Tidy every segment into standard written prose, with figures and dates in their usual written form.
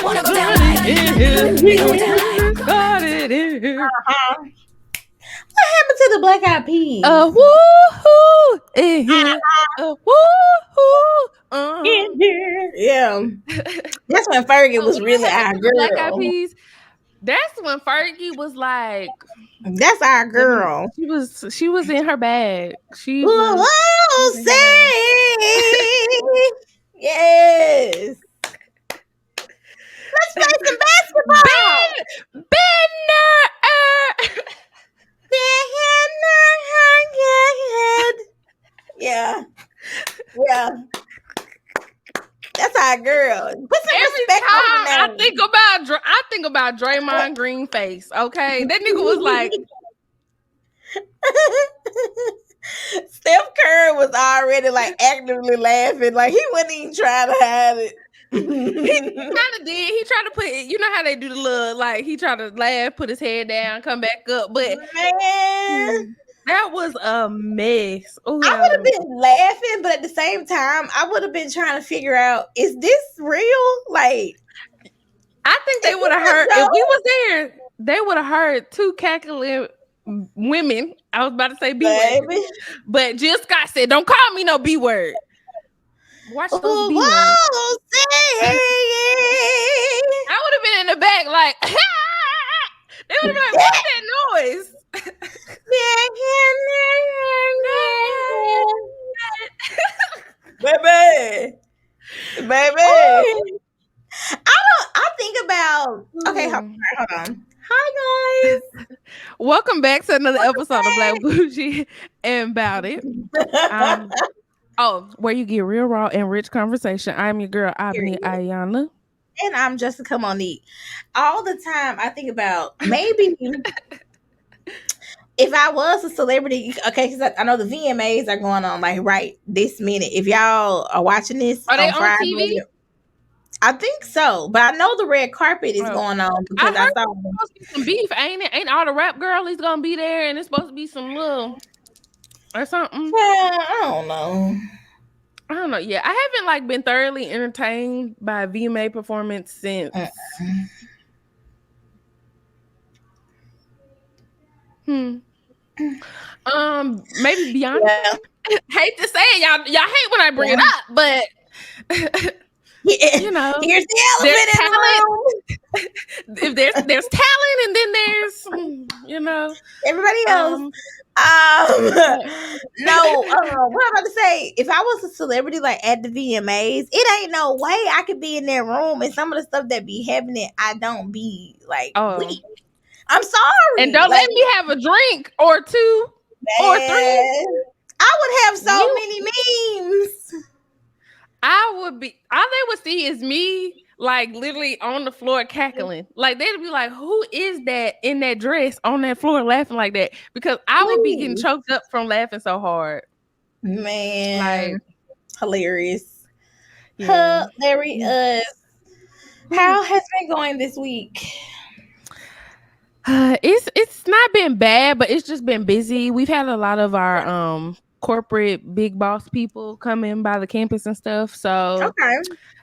Wanna go down like go down like Started in here. What happened to the Black Eyed Peas? Woohoo in here. Woohoo. In here. Yeah. That's when Fergie was really our Black Eyed girl. Peas. That's when Fergie was like, That's our girl. she was in her bag. She Whoa, was whoa, say yes. Let's play some basketball. Banner. Yeah. Yeah. That's our girl. Put some Every respect time on her I name. think about Draymond Green face. Okay, that nigga was like, Steph Curry was already like actively laughing, like he wasn't even trying to hide it. he kind of did. He tried to put, you know how they do the little, like he tried to laugh, put his head down, come back up, but Man, that was a mess. Oh, I would have been laughing, but at the same time, I would have been trying to figure out, is this real? Like, I think they would have heard if we was there. They would have heard two cackling women. I was about to say B word, but Jill Scott said, "Don't call me no B word." Watch those B words. I would have been in the back like, they would have been like, "What's that noise?" Baby. I think about, okay, hold on. Hi guys. Welcome back to another episode of Black Bougie and About It. Where you get real raw and rich conversation. I'm your girl, Abney Ayana. And I'm Jessica Monique. All the time I think about maybe if I was a celebrity, okay, because I know the VMAs are going on like right this minute. If y'all are watching this, are they on Friday, TV? I think so, but I know the red carpet is going on because I saw supposed to be some beef, ain't it? Ain't all the rap girlies gonna be there, and it's supposed to be some little or something. Yeah, I don't know. Yeah, I haven't like been thoroughly entertained by a VMA performance since. Maybe Beyonce. Yeah. Hate to say it, y'all hate when I bring it up, but you know, here's the elephant in the room. If there's talent, and then there's you know everybody else. No, what I'm about to say, if I was a celebrity like at the VMAs, it ain't no way I could be in that room and some of the stuff that be happening, I don't be like weak. I'm sorry. And don't let me have a drink or two or three. I would have so many memes. I would be, all they would see is me like literally on the floor cackling. Like they'd be like, who is that in that dress on that floor laughing like that? Because I would be getting choked up from laughing so hard. Man, like, hilarious. Yeah. Hilarious. How has been going this week? It's not been bad, but it's just been busy. We've had a lot of our corporate big boss people come in by the campus and stuff, so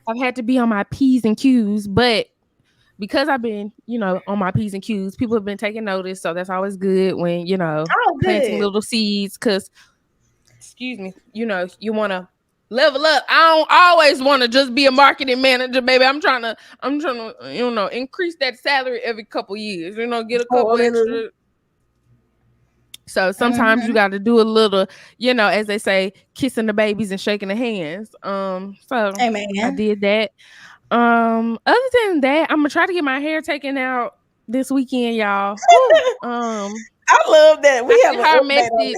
I've had to be on my P's and Q's, but because I've been, on my P's and Q's, people have been taking notice, so that's always good when, planting little seeds, because, excuse me, you want to level up. I don't always want to just be a marketing manager, baby. I'm trying to, increase that salary every couple years, get a couple extra. So sometimes you got to do a little, as they say, kissing the babies and shaking the hands. So Amen. I did that. Other than that, I'm gonna try to get my hair taken out this weekend, y'all. I love that. We have her message.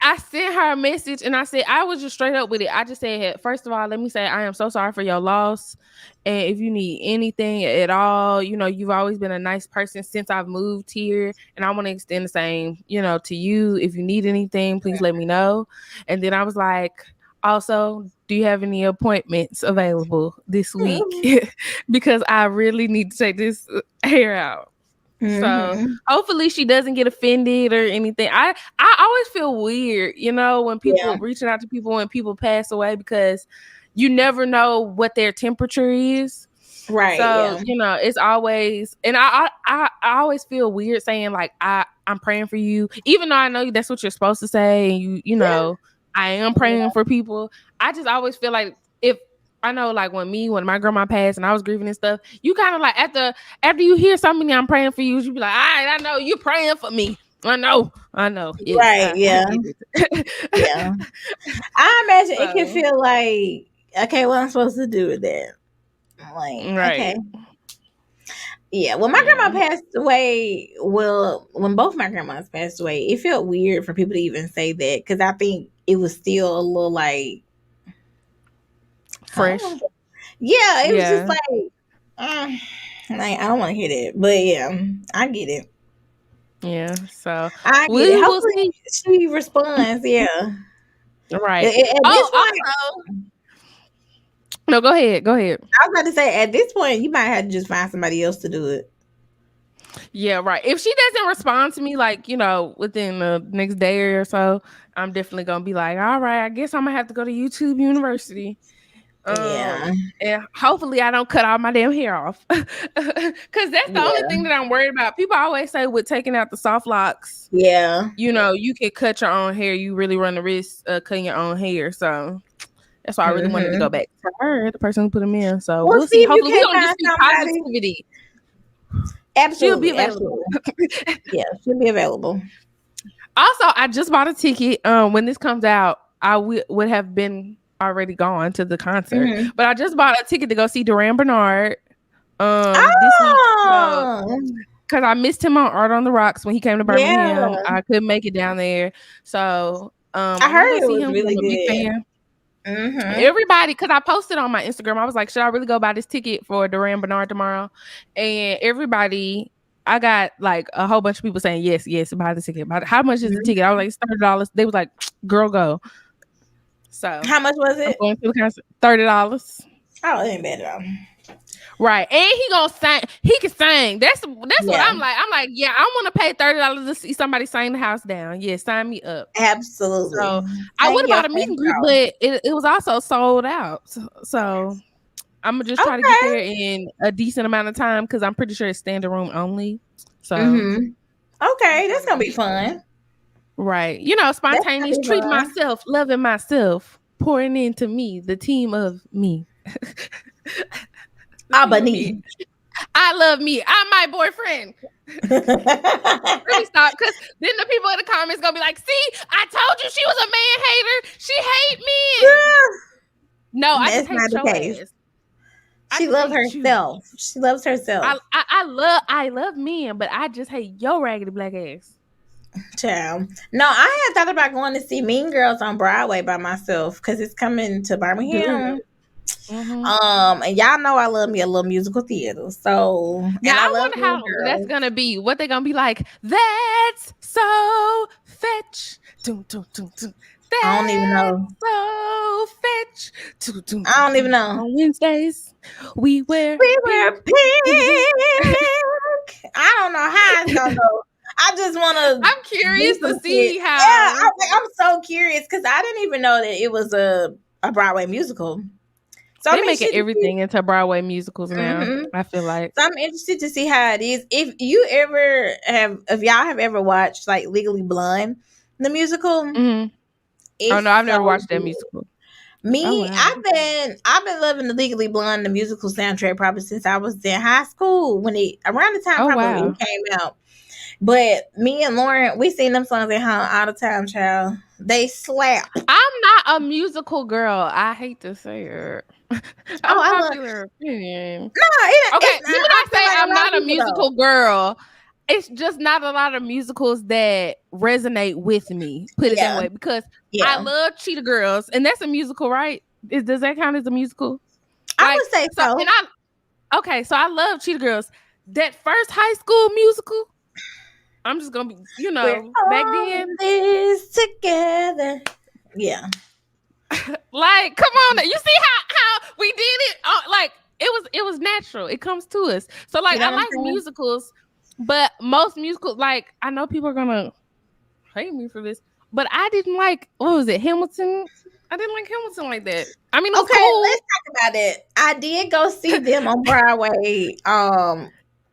I sent her a message and I said, I was just straight up with it. I just said, first of all, let me say I am so sorry for your loss. And if you need anything at all, you've always been a nice person since I've moved here. And I want to extend the same, to you. If you need anything, please let me know. And then I was like, also, do you have any appointments available this week? Because I really need to take this hair out. So hopefully she doesn't get offended or anything. I always feel weird, when people reaching out to people when people pass away, because you never know what their temperature is. Right. So, it's always, and I always feel weird saying like I'm praying for you, even though I know that's what you're supposed to say, and you know, I am praying for people. I just always feel like if I know, like when my grandma passed and I was grieving and stuff, you kind of like after you hear something, I'm praying for you, you be like, all right, I know you're praying for me. I know. Yes, right. Yeah. Yeah. I imagine it can feel like, okay, what I'm supposed to do with that. Like, okay. Yeah, when my grandma passed away, when both my grandmas passed away, it felt weird for people to even say that because I think it was still a little like fresh. Yeah, it was just like I don't want to hear that, but yeah, I get it. Yeah, so I get it. Hopefully, she responds. Yeah, right. At this point, no, go ahead. I was about to say, at this point, you might have to just find somebody else to do it. Yeah, right. If she doesn't respond to me, like, within the next day or so, I'm definitely gonna be like, all right, I guess I'm gonna have to go to YouTube University. And hopefully I don't cut all my damn hair off. Cause that's the only thing that I'm worried about. People always say with taking out the soft locks, you can cut your own hair. You really run the risk of cutting your own hair. So that's why I really wanted to go back to her, the person who put them in. So we'll see. Hopefully we don't just see positivity. Absolutely. She'll be available. Yeah, she'll be available. Also, I just bought a ticket. When this comes out, I would have been already gone to the concert, but I just bought a ticket to go see Duran Bernard this week because I missed him on Art on the Rocks when he came to Birmingham. I couldn't make it down there, so I heard it was really good. Everybody, because I posted on my Instagram, I was like, should I really go buy this ticket for Duran Bernard tomorrow? And everybody, I got like a whole bunch of people saying yes, buy the ticket. How much is the ticket? I was like, $30. They was like, girl, go. So how much was it? I'm going to the concert, $30. Oh, it ain't bad at all. Right, and he gonna sing. He can sing. That's what I'm like. I'm like, yeah, I want to pay $30 to see somebody sing the house down. Yeah, sign me up. Absolutely. So I would have bought a meet and greet, but it was also sold out. So I'm gonna just try to get there in a decent amount of time because I'm pretty sure it's standing room only. So okay, that's gonna be fun. Right, spontaneous treating myself, loving myself, pouring into me, the team of me. I love me. I'm my boyfriend. Let me stop, because then the people in the comments gonna be like, see, I told you she was a man hater. She hate men. No, I just hate your ass. She loves herself. She loves herself. I love men, but I just hate your raggedy black ass. Child. No, I had thought about going to see Mean Girls on Broadway by myself because it's coming to Birmingham. And y'all know I love me a little musical theater. So yeah, I wonder how that's gonna be. What they gonna be like? That's so fetch. I don't even know. So fetch. I don't even know. On Wednesdays, we wear pink. I don't know how it's gonna go. I just want to. I'm curious to see how. Yeah, I'm so curious because I didn't even know that it was a Broadway musical. So they're making everything into Broadway musicals now. I feel like. So I'm interested to see how it is. If y'all have ever watched like Legally Blonde, the musical. Oh no, I've never watched that musical. Me, I've been loving the Legally Blonde, the musical soundtrack, probably since I was in high school when around the time it came out. But me and Lauren, we sing them songs at home all the time, child. They slap. I'm not a musical girl. I hate to say it. Popular opinion. No, okay. Even I say I'm not a musical girl. It's just not a lot of musicals that resonate with me. Put it that way, because I love Cheetah Girls, and that's a musical, right? Does that count as a musical? I would say so. And so I love Cheetah Girls. That first High School Musical. I'm just gonna be, back then. This together. Yeah. Like, come on. You see how we did it? Like, it was natural. It comes to us. So, like, I like musicals, but most musicals, like, I know people are gonna hate me for this, but I didn't like, what was it, Hamilton? I didn't like Hamilton like that. I mean, it was Okay, cool. let's talk about it. I did go see them on Broadway.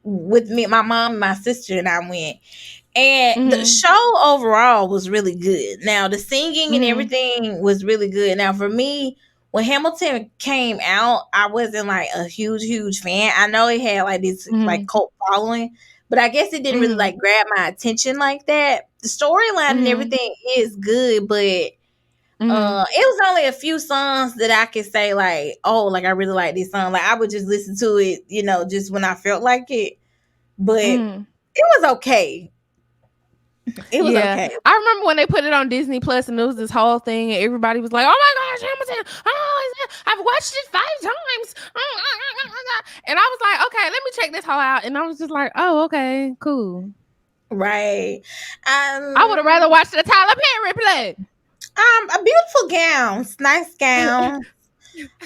With me, my mom, my sister, and I went. And the show overall was really good. Now the singing and everything was really good. Now for me, when Hamilton came out, I wasn't like a huge fan. I know it had like this like cult following, but I guess it didn't really like grab my attention like that. The storyline and everything is good, but it was only a few songs that I could say like, oh, like I really like this song. Like I would just listen to it, just when I felt like it. But it was okay. It was okay. I remember when they put it on Disney Plus and it was this whole thing and everybody was like, oh my gosh, Hamilton, I've watched it 5 times. And I was like, okay, let me check this whole out. And I was just like, oh, okay, cool. Right. I would have rather watched the Tyler Perry play. A beautiful gown. Nice gown.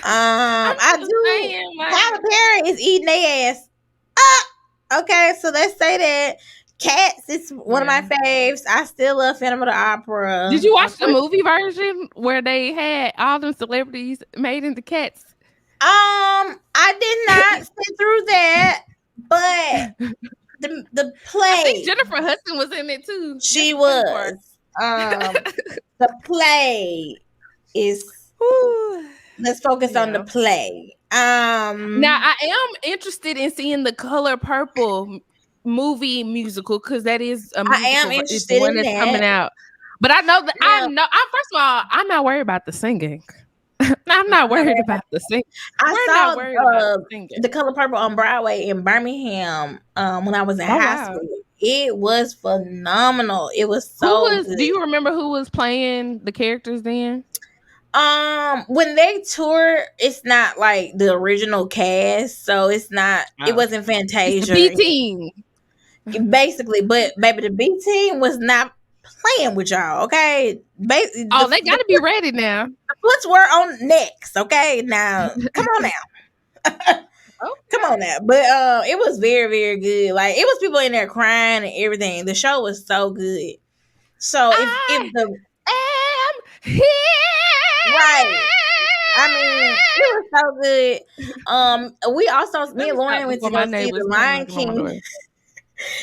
I do. Saying, like, Tyler Perry is eating their ass. Okay, so let's say that Cats is one of my faves. I still love Phantom of the Opera. Did you watch the movie version where they had all them celebrities made into Cats? I did not sit through that, but the play. I think Jennifer Hudson was in it too. She was. The play is. Let's focus on the play. Now I am interested in seeing the Color Purple movie musical because that is a musical. I am interested in that's coming out. But I know that I'm first of all, I'm not worried about the singing. I'm not worried about the singing. I saw the Color Purple on Broadway in Birmingham when I was in high school. It was phenomenal. It was so good. Do you remember who was playing the characters then? When they tour, it's not like the original cast, so it's not. It wasn't Fantasia. It's the B team, basically. But baby, the B team was not playing with y'all. Okay. They got to be ready now. The foots were on next. Okay, now come on now. Come on now. But it was very, very good. Like it was people in there crying and everything. The show was so good. So if the here. Right. I mean, it was so good. We also, me and Lauren went to go see The Lion King.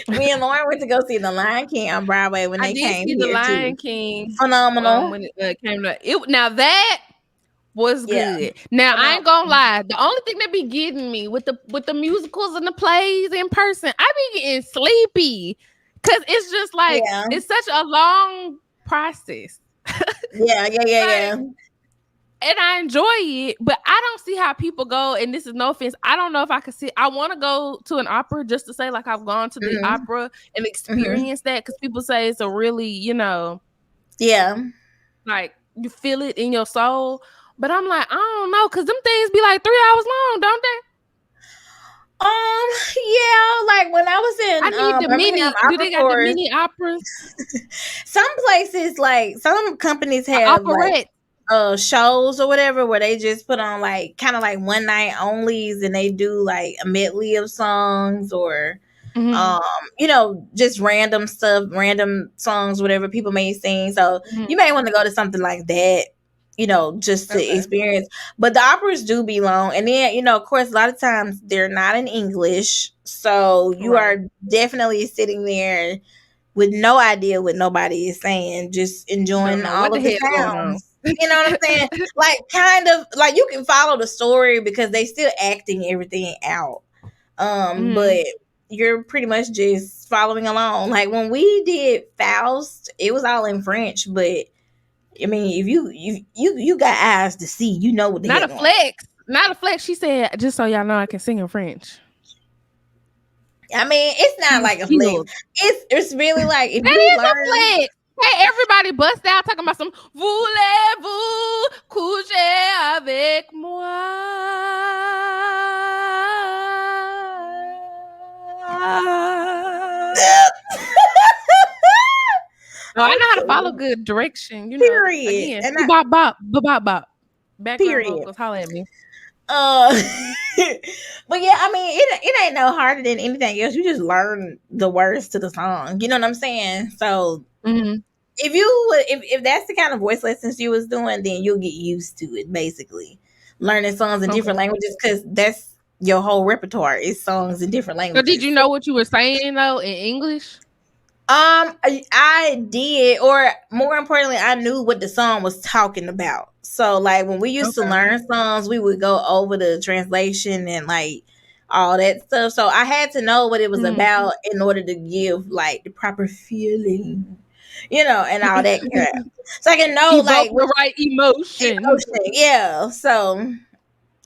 Me and Lauren went to go see The Lion King on Broadway when they came here. The Lion King. Phenomenal. When it came to it. Now that was good. Yeah. Now I ain't gonna lie. The only thing that be getting me with the musicals and the plays in person, I be getting sleepy because it's just like it's such a long process. Yeah. And I enjoy it, but I don't see how people go. And this is no offense. I don't know if I could see. I want to go to an opera just to say like I've gone to the opera and experience that because people say it's a really, like you feel it in your soul. But I'm like, I don't know, because them things be like 3 hours long, don't they? Like when I was in, I need the mini. Do they got the mini operas? Some places, like some companies have like, shows or whatever where they just put on like kind of like one night onlys and they do like a medley of songs or just random stuff, random songs, whatever people may sing. So you may want to go to something like that, just to experience. But the operas do be long, and then of course a lot of times they're not in English, so you are definitely sitting there with no idea what nobody is saying, just enjoying all of the sounds. You know what I'm saying? Like kind of like you can follow the story because they still acting everything out. But you're pretty much just following along. Like when we did Faust, it was all in French, but I mean, if you got eyes to see, you know what the not a flex. Not a flex. She said, just so y'all know I can sing in French. I mean, it's not like a flex. It's really like if you learn. A flex. Hey, everybody bust out talking about some voulez-vous coucher avec moi? No, I know how to follow good direction. Period. Again, bop, bop, bop, bop. Background vocals, holla at me. But yeah, I mean, it ain't no harder than anything else. You just learn the words to the song. You know what I'm saying? So if that's the kind of voice lessons you was doing, then you'll get used to it. Basically, learning songs in different languages, because that's your whole repertoire is songs in different So did languages. you know what you were saying though in English? I did, or more importantly, I knew what the song was talking about. So, like, when we used to learn songs, we would go over the translation and like all that stuff. So I had to know what it was about in order to give like the proper feeling, and all that crap. So I can know like the right emotion. Yeah. So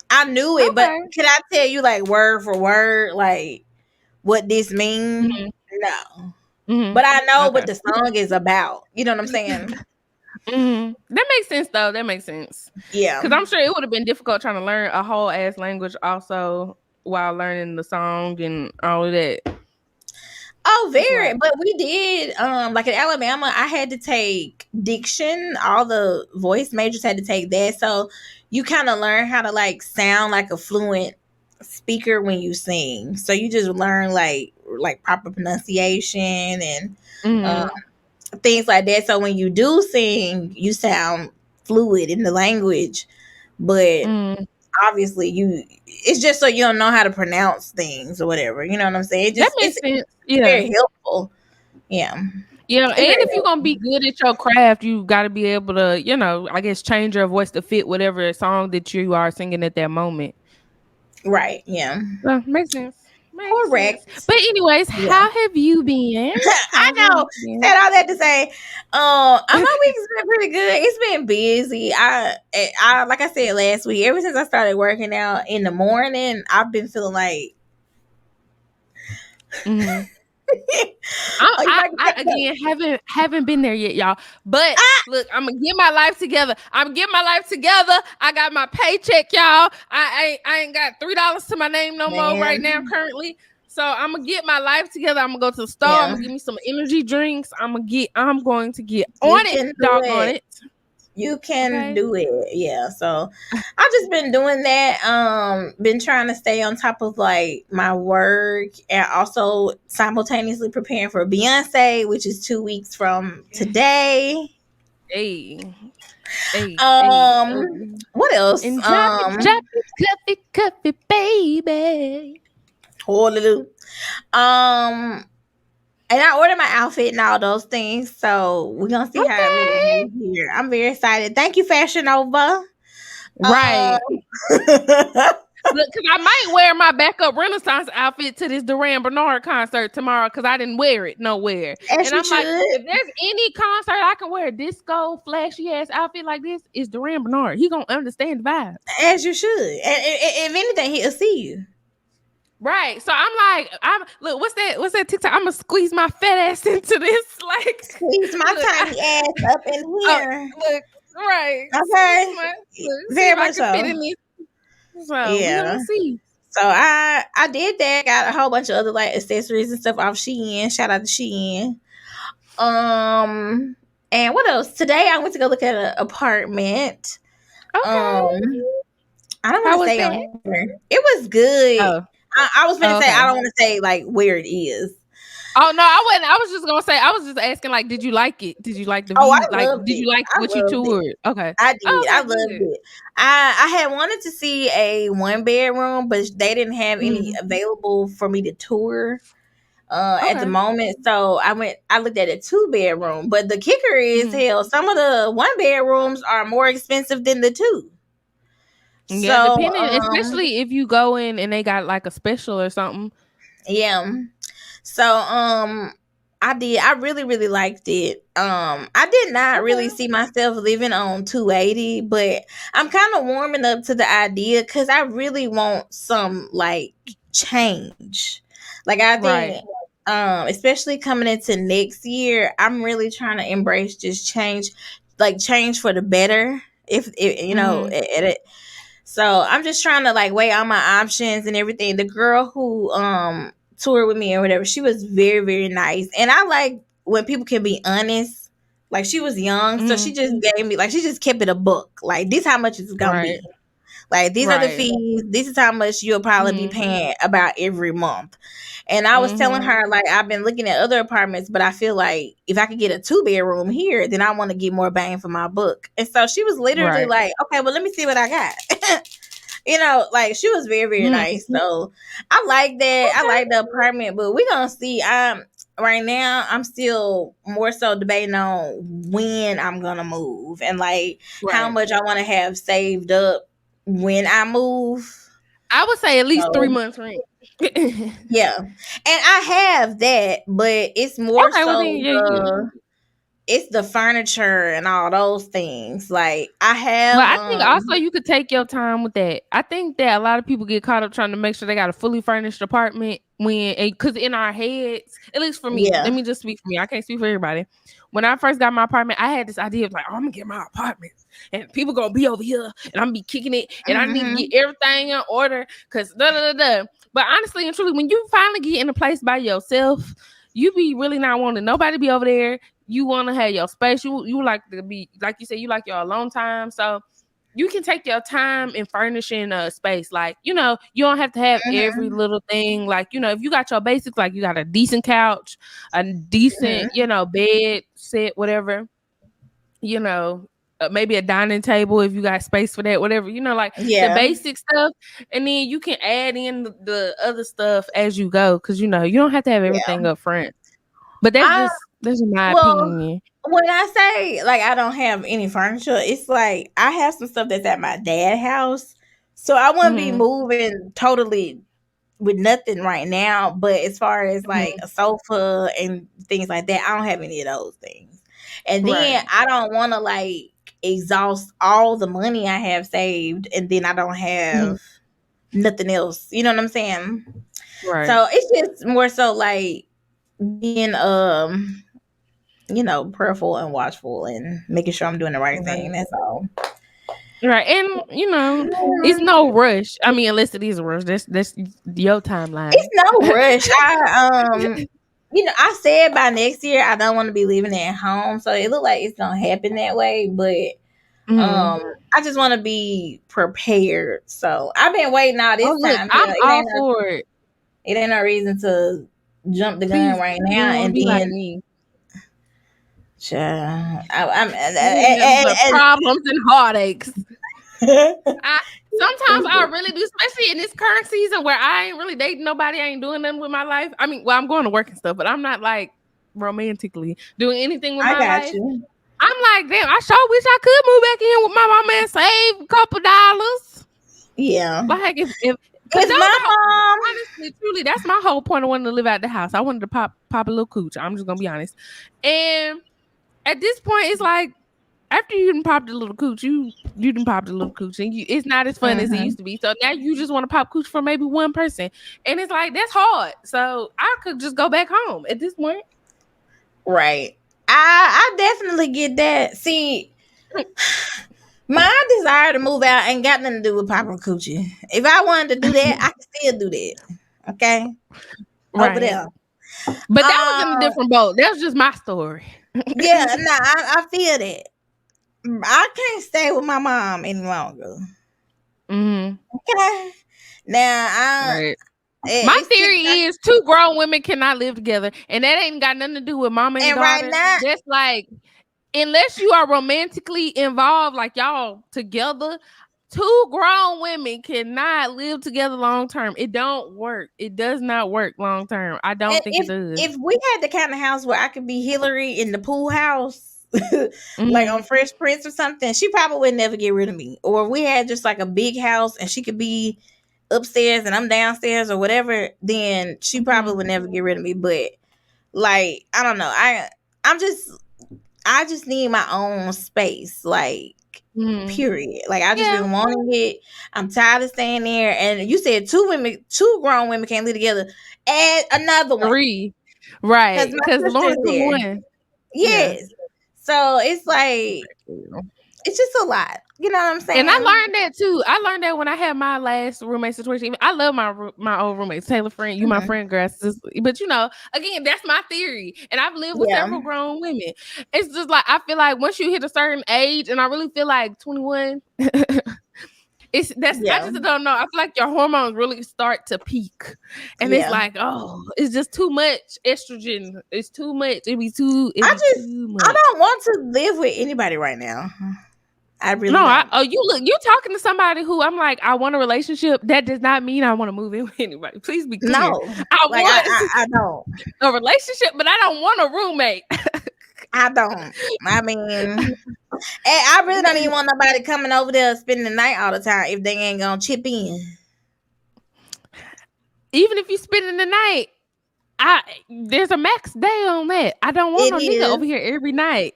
I knew it, but can I tell you like word for word like what this means? No. But I know what the song is about. You know what I'm saying? That makes sense, though. That makes sense. Yeah. Because I'm sure it would have been difficult trying to learn a whole ass language also while learning the song and all of that. Oh, very. But we did, like in Alabama, I had to take diction. All the voice majors had to take that. So you kind of learn how to like sound like a fluent speaker when you sing. So you just learn like proper pronunciation and things like that. So when you do sing, you sound fluid in the language. But obviously it's just so you don't know how to pronounce things or whatever. You know what I'm saying? That makes sense. It's very helpful. Yeah. And if you're gonna be good at your craft, you got to be able to, I guess, change your voice to fit whatever song that you are singing at that moment. Right. Yeah. Makes sense. Correct. But anyways, how have you been? I know. Said all that to say, my week's been pretty good. It's been busy. I like I said last week, ever since I started working out in the morning, I've been feeling like I again haven't been there yet, y'all. But look, I'm gonna get my life together. I got my paycheck, y'all. I ain't got $3 to my name no more right now currently. So I'm gonna get my life together. I'm gonna go to the store. I'm gonna give me some energy drinks. I'm going to get on it, doggone it. You can do it. Yeah. So I've just been doing that. Been trying to stay on top of like my work and also simultaneously preparing for Beyonce, which is 2 weeks from today. Hey. What else? And drop it, cuffy, baby. And I ordered my outfit and all those things. So we're gonna see how it looks here. I'm very excited. Thank you, Fashion Nova. Right. Look, because I might wear my backup Renaissance outfit to this Duran Bernard concert tomorrow because I didn't wear it nowhere. As and I'm like, if there's any concert I can wear a disco flashy ass outfit like this, it's Duran Bernard. He gonna understand the vibe. As you should. And if anything, he'll see you. Right. So I'm look, what's that TikTok? I'm gonna squeeze my fat ass into this. Like squeeze my tiny ass up in here. Look, right. Okay. Very much so. So we're gonna see. So I did that. Got a whole bunch of other like accessories and stuff off Shein. Shout out to Shein. And what else? Today I went to go look at an apartment. Okay. I don't want to say on here. It was good. Oh. I was gonna say I don't want to say like where it is. Oh no, I wasn't. I was just gonna say I was just asking like, did you like it? Did you like the view? Did you like what you toured? It. Okay, I did. I loved it. I had wanted to see a 1-bedroom, but they didn't have any available for me to tour at the moment. So I looked at a 2-bedroom, but the kicker is hell. Some of the 1-bedrooms are more expensive than the 2. Yeah, so, depending, especially if you go in and they got like a special or something. Yeah. So I really, really liked it. I did not really see myself living on 280, but I'm kind of warming up to the idea because I really want some like change. Like I think especially coming into next year, I'm really trying to embrace just change for the better. If you know it. So I'm just trying to like weigh all my options and everything. The girl who toured with me or whatever, she was very, very nice. And I like when people can be honest. Like she was young, so she just gave me she just kept it a book. Like this how much it's gonna be. Like these are the fees. This is how much you'll probably be paying about every month. And I was telling her, like, I've been looking at other apartments, but I feel like if I could get a 2-bedroom here, then I want to get more bang for my buck. And so she was literally like, okay, well, let me see what I got. You know, like, she was very, very nice. So I like that. Okay. I like the apartment, but we're gonna see. Right now I'm still more so debating on when I'm gonna move and like how much I want to have saved up when I move. I would say at least 3 months rent. Yeah, and I have that, but it's more it's the furniture and all those things. Like, I have. Well, I think also you could take your time with that. I think that a lot of people get caught up trying to make sure they got a fully furnished apartment because in our heads, at least for me, let me just speak for me. I can't speak for everybody. When I first got my apartment, I had this idea of like, oh, I'm gonna get my apartment and people gonna be over here and I'm gonna be kicking it and I need to get everything in order because But honestly and truly, when you finally get in a place by yourself, you be really not wanting nobody to be over there. You want to have your space. You like to be, like you said, you like your alone time. So you can take your time in furnishing a space. Like, you know, you don't have to have every little thing. Like, you know, if you got your basics, like you got a decent couch, a decent, you know, bed set, whatever, you know, maybe a dining table if you got space for that, whatever, you know, like the basic stuff. And then you can add in the other stuff as you go. Cause, you know, you don't have to have everything up front. But that's my opinion. When I say like I don't have any furniture, it's like I have some stuff that's at my dad's house. So I wouldn't be moving totally with nothing right now. But as far as like a sofa and things like that, I don't have any of those things. And then I don't want to like exhaust all the money I have saved and then I don't have nothing else. You know what I'm saying? Right. So it's just more so like being you know, prayerful and watchful and making sure I'm doing the right thing. That's all. Right. And you know, it's no rush. I mean, unless it is a rush. That's your timeline. It's no rush. You know, I said by next year I don't want to be living at home. So it look like it's gonna happen that way. But I just want to be prepared. So I've been waiting all this time. I'm all for it. It ain't no reason to jump the gun right now and then like me. I'm problems and heartaches. Sometimes I really do, especially in this current season where I ain't really dating nobody. I ain't doing nothing with my life. I mean, well, I'm going to work and stuff, but I'm not like romantically doing anything with my life. I'm like, damn, I sure wish I could move back in with my mama and save a couple dollars. Yeah. Like if my mom, honestly, truly, that's my whole point of wanting to live out the house. I wanted to pop a little cooch. I'm just gonna be honest. And at this point, it's like after you done popped a little cooch, you done popped a little cooch, and it's not as fun as it used to be. So now you just want to pop cooch for maybe one person, and it's like that's hard. So I could just go back home at this point. Right. I definitely get that. See, my desire to move out ain't got nothing to do with popping coochie. If I wanted to do that, I could still do that. Okay. Right. Over there. But that was in a different boat. That was just my story. Yeah, I feel that. I can't stay with my mom any longer. Okay. Now, my theory is 2 grown women cannot live together, and that ain't got nothing to do with mama and daughter. Right now, that's like, unless you are romantically involved, like y'all together, 2 grown women cannot live together long term. It don't work. It does not work long term. I don't think it does. If we had the kind of house where I could be Hillary in the pool house, like on Fresh Prince or something, she probably would never get rid of me. Or if we had just like a big house and she could be upstairs and I'm downstairs or whatever, then she probably would never get rid of me. But like, I don't know. I just need my own space. Like, period. Like, I just been wanting it. I'm tired of staying there. And you said 2 grown women can't live together. Add another one. 3. Right. Because Lauren put 1. Yes. Yeah. So it's like, it's just a lot. You know what I'm saying? And I learned that too. I learned that when I had my last roommate situation. I love my old roommate, Taylor friend. You my friend, girl. But you know, again, that's my theory. And I've lived with several grown women. It's just like, I feel like once you hit a certain age, and I really feel like 21, I just don't know. I feel like your hormones really start to peak, and it's like, oh, it's just too much estrogen. It's too much. Too much. I don't want to live with anybody right now. I really don't. You talking to somebody who I'm like, I want a relationship. That does not mean I want to move in with anybody. Please be clear. No, I don't a relationship, but I don't want a roommate. I don't. I mean, I really don't even want nobody coming over there spending the night all the time if they ain't gonna chip in. Even if you spending the night, there's a max day on that. I don't want no nigga over here every night.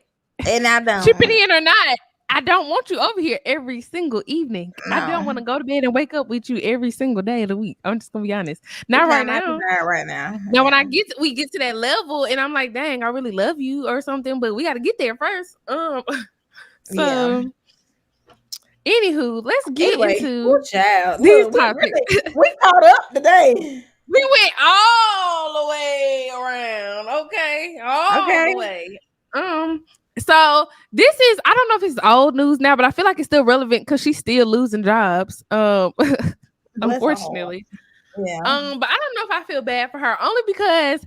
And I don't. Chipping in or not, I don't want you over here every single evening. No. I don't want to go to bed and wake up with you every single day of the week. I'm just gonna be honest. Not right now. Now, when we get to that level, and I'm like, dang, I really love you or something, but we got to get there first. Anywho, let's get into these topics. We caught up today. We went all the way around. Okay, all the way. So this is, I don't know if it's old news now, but I feel like it's still relevant because she's still losing jobs. Unfortunately. Yeah. But I don't know if I feel bad for her, only because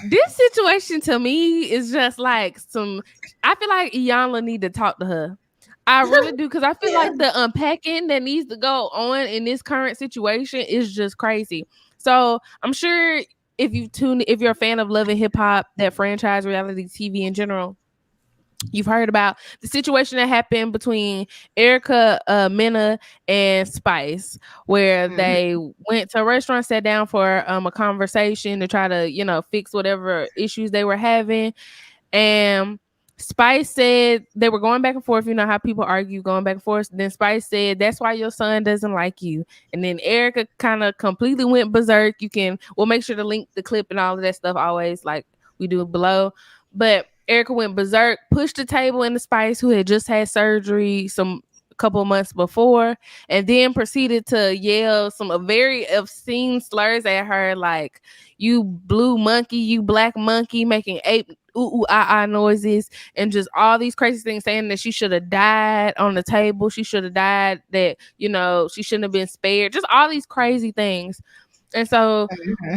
this situation to me is just like I feel like Iyanla need to talk to her. I really do, because I feel like the unpacking that needs to go on in this current situation is just crazy. So I'm sure if you're a fan of Love and Hip Hop, that franchise, reality TV in general, you've heard about the situation that happened between Erica Mena and Spice, where they went to a restaurant, sat down for a conversation to try to, fix whatever issues they were having. And Spice said they were going back and forth. You know how people argue, going back and forth. Then Spice said, that's why your son doesn't like you. And then Erica kind of completely went berserk. We'll make sure to link the clip and all of that stuff always, like we do below. But Erica went berserk, pushed the table into Spice, who had just had surgery a couple of months before, and then proceeded to yell some very obscene slurs at her, like, you blue monkey, you black monkey, making ape ooh ah noises, and just all these crazy things, saying that she should have died on the table, she should have died, that she shouldn't have been spared, just all these crazy things. And so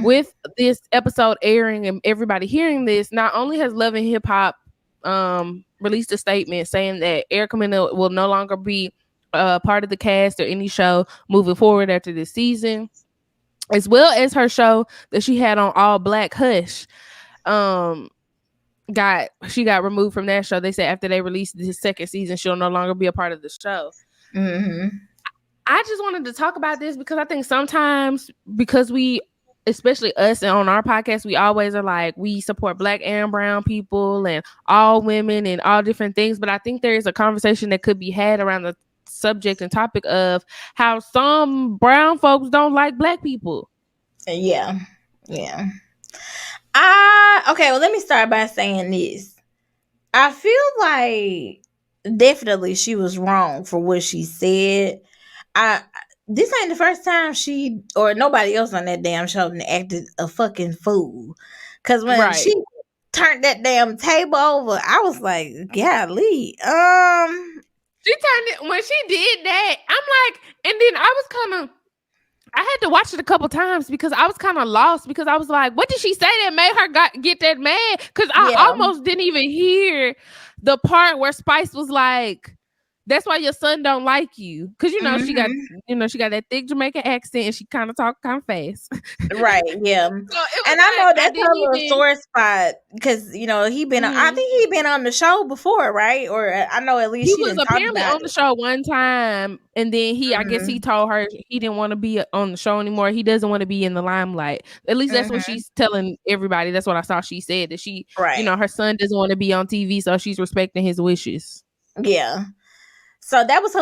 with this episode airing and everybody hearing this, not only has Love and Hip Hop released a statement saying that Erica Mena will no longer be part of the cast or any show moving forward after this season, as well as her show that she had on All Black Hush she got removed from that show. They said after they released the second season, she'll no longer be a part of the show. I just wanted to talk about this because I think sometimes, because especially us and on our podcast, we always are like, we support Black and brown people and all women and all different things. But I think there is a conversation that could be had around the subject and topic of how some brown folks don't like Black people. Yeah. Okay, well, let me start by saying this. I feel like definitely she was wrong for what she said. This ain't the first time she or nobody else on that damn show acted a fucking fool. Cause when she turned that damn table over, I was like, golly. She turned it when she did that. I'm like, and then I had to watch it a couple times because I was kind of lost, because I was like, what did she say that made her get that mad? Because I almost didn't even hear the part where Spice was like, that's why your son don't like you. Because, she got, she got that thick Jamaican accent and she kind of talk kind of fast. Right, yeah. So and I know that's her little sore spot because, he been, I think he been on the show before, right? Or I know at least he was apparently on the show one time. And then I guess he told her he didn't want to be on the show anymore. He doesn't want to be in the limelight. At least that's what she's telling everybody. That's what I saw she said, that she, her son doesn't want to be on TV. So she's respecting his wishes. Yeah. So that was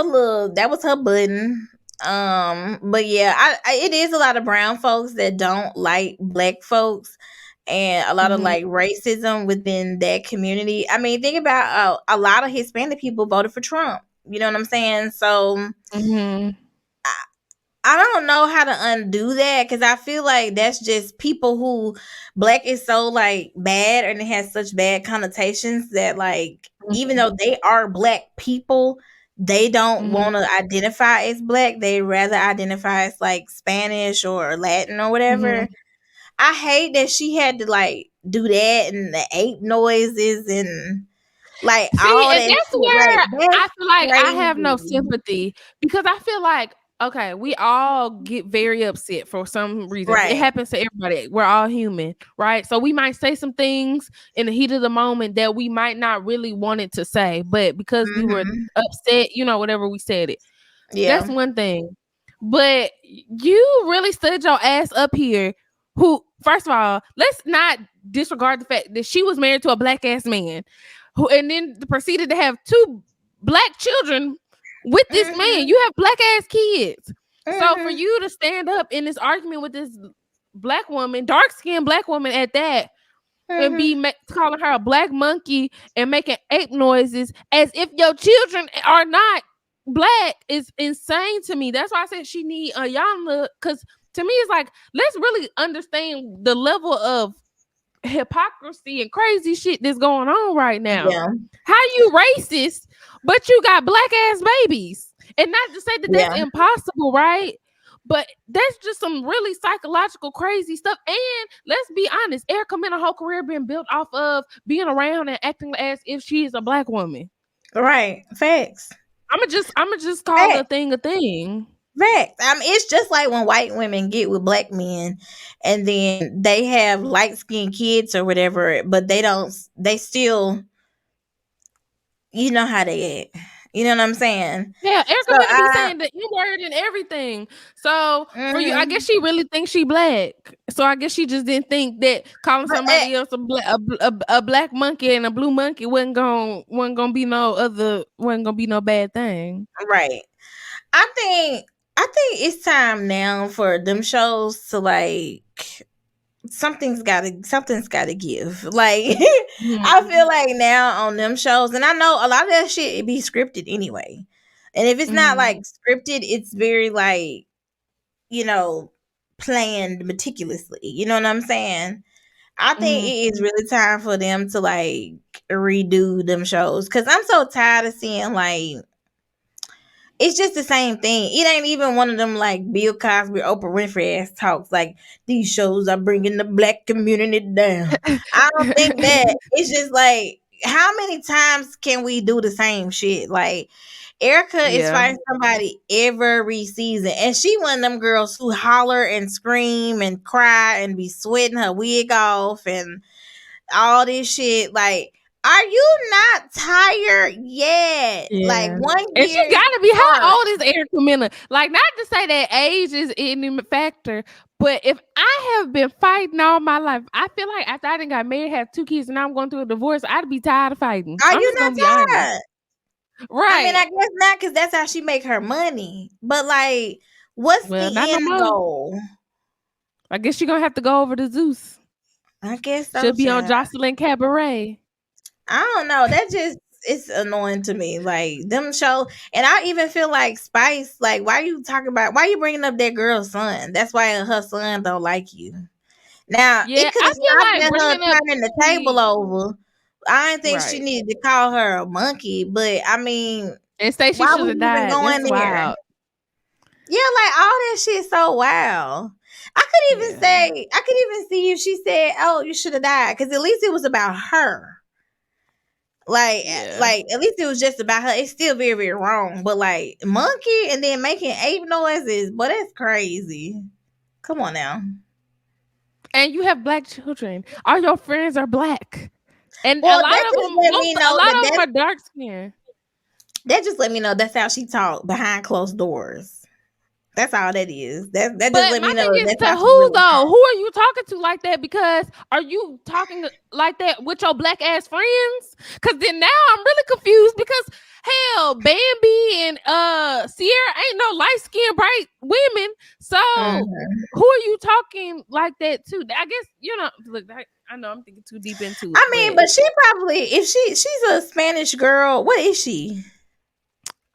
her button. But yeah, it is a lot of brown folks that don't like Black folks, and a lot of like racism within that community. I mean, think about a lot of Hispanic people voted for Trump. You know what I'm saying? So I don't know how to undo that, because I feel like that's just people who Black is so like bad and it has such bad connotations that like even though they are Black people, they don't want to identify as black. They rather identify as like Spanish or Latin or whatever. I hate that she had to like do that and the ape noises and like all and that that's shit. Like where I that's feel like I have no crazy. sympathy, because I feel like, okay, we all get very upset for some reasons. It Right. happens to everybody. We're all human, right? So we might say some things in the heat of the moment that we might not really wanted to say, but because we were upset, whatever, we said it. Yeah. That's one thing. But you really stood your ass up here. Who, first of all, let's not disregard the fact that she was married to a black ass man, who and then proceeded to have 2 black children with this man. You have black ass kids. So for you to stand up in this argument with this black woman, dark skinned black woman at that, and be calling her a black monkey and making ape noises as if your children are not black is insane to me. That's why I said she need a Yana, because to me it's like, let's really understand the level of hypocrisy and crazy shit that's going on right now. Yeah. How you racist, but you got black ass babies? And not to say that that's impossible, right? But that's just some really psychological crazy stuff. And let's be honest, Erica Mena whole career been built off of being around and acting as if she is a black woman. Right. Facts. I'ma just call the thing a thing. Facts. It's just like when white women get with black men and then they have light-skinned kids or whatever, but they still, you know how they act. You know what I'm saying? Yeah, Erica Mena be saying the N-word and everything. So for you, I guess she really thinks she black. So I guess she just didn't think that calling somebody else a black monkey and a blue monkey wasn't gonna be no bad thing. Right. I think it's time now for them shows to like something's gotta give. Like I feel like now on them shows, and I know a lot of that shit it be scripted anyway. And if it's not like scripted, it's very like, planned meticulously. You know what I'm saying? I think it is really time for them to like redo them shows, because I'm so tired of seeing like it's just the same thing. It ain't even one of them like Bill Cosby, Oprah Winfrey ass talks like these shows are bringing the black community down. I don't think that. It's just like, how many times can we do the same shit? Like Erica is fighting somebody every season, and she one of them girls who holler and scream and cry and be sweating her wig off and all this shit. Like, are you not tired yet? Yeah. Like 1 year. And she gotta be, how old is Erica Mena? Like, not to say that age is any factor, but if I have been fighting all my life, I feel like after I done got married, have 2 kids, and now I'm going through a divorce, I'd be tired of fighting. Are you not tired? Right. I mean, I guess not, because that's how she make her money. But like, what's the end goal? I guess you're gonna have to go over to Zeus. I guess so. She'll be on Jocelyn Cabaret. I don't know. That just, it's annoying to me. Like them shows, and I even feel like Spice. Like, why you bringing up that girl's son? That's why her son don't like you. Now, it could have not been her turning the table over. I didn't think she needed to call her a monkey, but I mean, and say she should have died. That's wild. Yeah, like all that shit so wild. I could even see if she said, "Oh, you should have died," because at least it was about her. Like at least it was just about her. It's still very, very wrong, but like monkey and then making ape noises, but that's crazy. Come on now. And you have black children. All your friends are black, and a lot of them are dark skinned. That just let me know that's how she talk behind closed doors. That's all that is. That just let me know. That's to who though? Who are you talking to like that? Because are you talking like that with your black ass friends? Because then now I'm really confused. Because hell, Bambi and Sierra ain't no light skinned bright women. So who are you talking like that to? I guess look. I know I'm thinking too deep into it. I mean, but she probably, if she's a Spanish girl, what is she?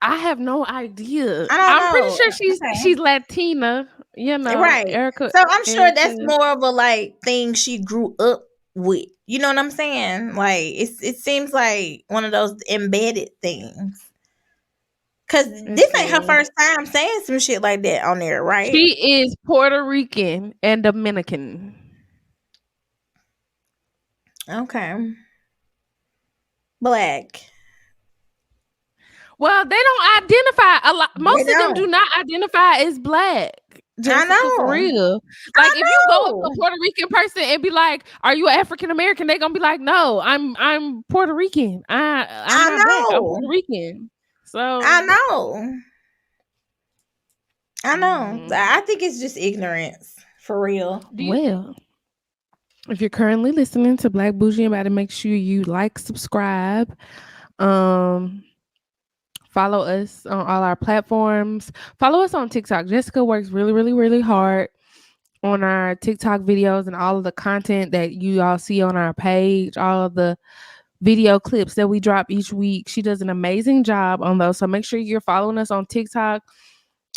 I have no idea. I'm pretty sure she's Latina, right? Erica, so I'm sure that's more of a like thing she grew up with. You know what I'm saying? Like it seems like one of those embedded things. Cause this ain't her first time saying some shit like that on there, right? She is Puerto Rican and Dominican. Okay. Black. Well, they don't identify a lot. Most of them do not identify as black. Jessica, I know. For real. Like, if you go up to a Puerto Rican person and be like, "Are you African American?" They're gonna be like, "No, I'm Puerto Rican. I'm not black. I'm Puerto Rican." So I know. I think it's just ignorance, for real. Well, if you're currently listening to Black Bougie and About to, make sure you like, subscribe, follow us on all our platforms. Follow us on TikTok. Jessica works really, really, really hard on our TikTok videos and all of the content that you all see on our page, all of the video clips that we drop each week. She does an amazing job on those. So make sure you're following us on TikTok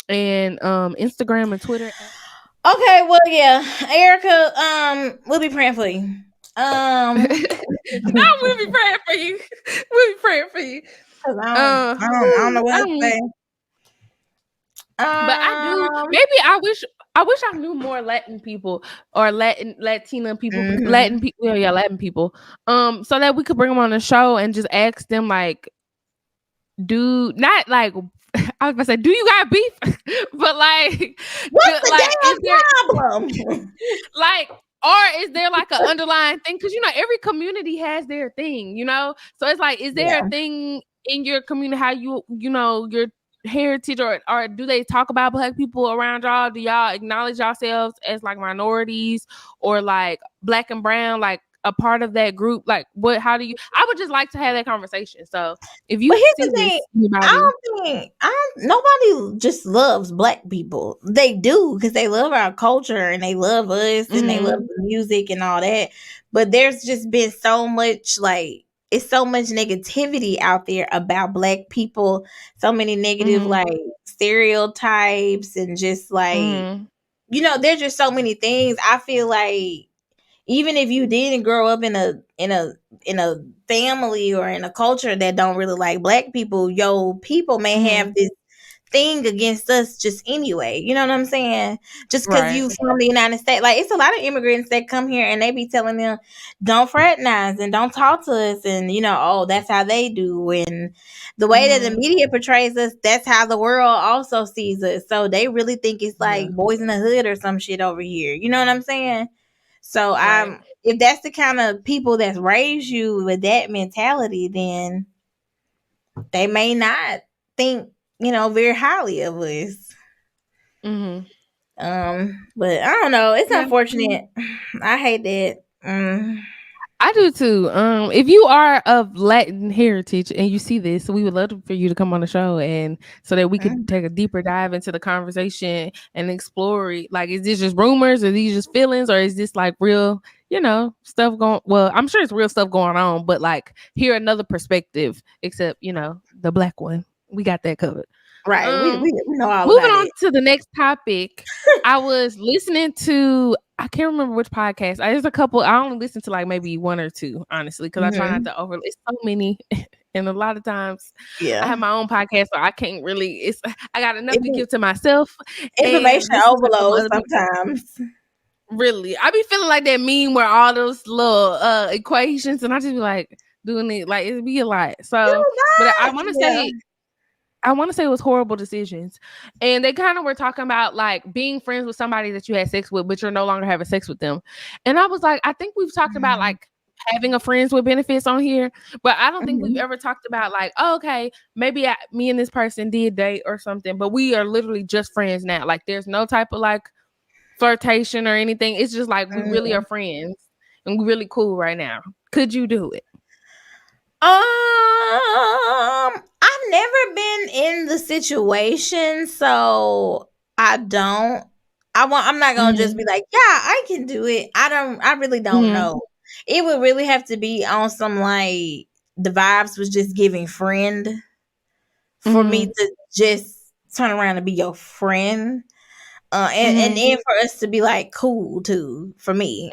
and Instagram and Twitter. Okay, well, yeah, Erica, we'll be praying for you. No, we'll be praying for you. We'll be praying for you. I don't know what to say. But I do. Maybe I wish I knew more Latin people or Latina people, Latin people. Yeah, Latin people. So that we could bring them on the show and just ask them like, not like I was about to say, do you got beef? But like, what's the damn problem? Like, or is there like an underlying thing? Because every community has their thing, So it's like, is there a thing in your community how your heritage or do they talk about Black people around y'all? Do y'all acknowledge yourselves as like minorities or like Black and brown, like a part of that group? Like, how do you? I would just like to have that conversation. So if you see this, nobody just loves Black people. They do because they love our culture and they love us and they love the music and all that. But there's just been so much it's so much negativity out there about Black people, so many negative like stereotypes and just like there's just so many things. I feel like even if you didn't grow up in a family or in a culture that don't really like Black people, people may have this thing against us just anyway. You know what I'm saying? Just because you from the United States. Like, it's a lot of immigrants that come here and they be telling them, don't fraternize and don't talk to us. And, that's how they do. And the way that the media portrays us, that's how the world also sees us. So they really think it's like Boys in the Hood or some shit over here. You know what I'm saying? So if that's the kind of people that's raised you with that mentality, then they may not think, very highly of us. But I don't know. It's unfortunate. I hate that. I do too. If you are of Latin heritage and you see this, we would love for you to come on the show and so that we could take a deeper dive into the conversation and explore it. Like, is this just rumors or these just feelings or is this like real, stuff going? Well, I'm sure it's real stuff going on, but like hear another perspective, except the Black one. We got that covered. Right. We know all moving about on to the next topic. I was listening to, I can't remember which podcast. There's a couple. I only listen to like maybe one or two, honestly, because I try not to overlap. It's so many, and a lot of times, I have my own podcast, so I can't really. I got enough to give to myself. Information overload sometimes. Really, I be feeling like that meme where all those little equations, and I just be like doing it, like it'd be a lot. So, but I want to say. I want to say it was horrible decisions. And they kind of were talking about like being friends with somebody that you had sex with, but you're no longer having sex with them. And I was like, I think we've talked about like having a friends with benefits on here, but I don't think we've ever talked about like, oh, okay, maybe me and this person did date or something, but we are literally just friends now. Like there's no type of like flirtation or anything. It's just like we really are friends and we're really cool right now. Could you do it? I've never been in the situation, so I don't. I'm not gonna just be like, yeah, I can do it. I really don't know. It would really have to be on some like the vibes was just giving friend for me to just turn around and be your friend. And for us to be like cool too for me.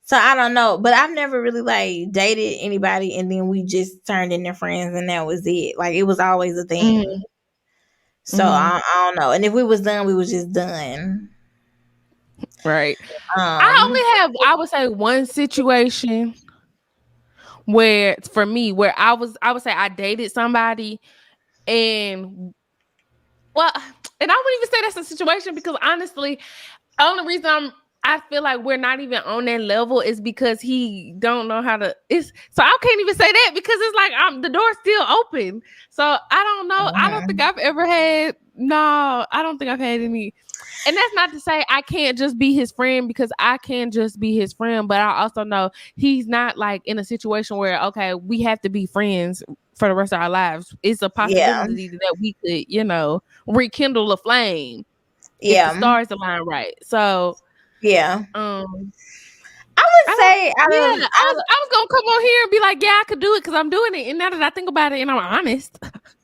So I don't know, but I've never really like dated anybody and then we just turned into friends and that was it. Like it was always a thing. Mm-hmm. So I don't know. And if we was done, we was just done. Right. I only have, I would say, one situation where, for me, where I would say I dated somebody and, well, and I wouldn't even say that's a situation because honestly, the only reason I feel like we're not even on that level is because he don't know how to. So I can't even say that because it's like the door's still open. So I don't know. I don't think I've ever had. No, I don't think I've had any. And that's not to say I can't just be his friend because I can just be his friend. But I also know he's not like in a situation where, okay, we have to be friends for the rest of our lives. It's a possibility that we could, rekindle a flame. If the stars align right. So I would say I was gonna come on here and be like, yeah, I could do it because I'm doing it. And now that I think about it and I'm honest,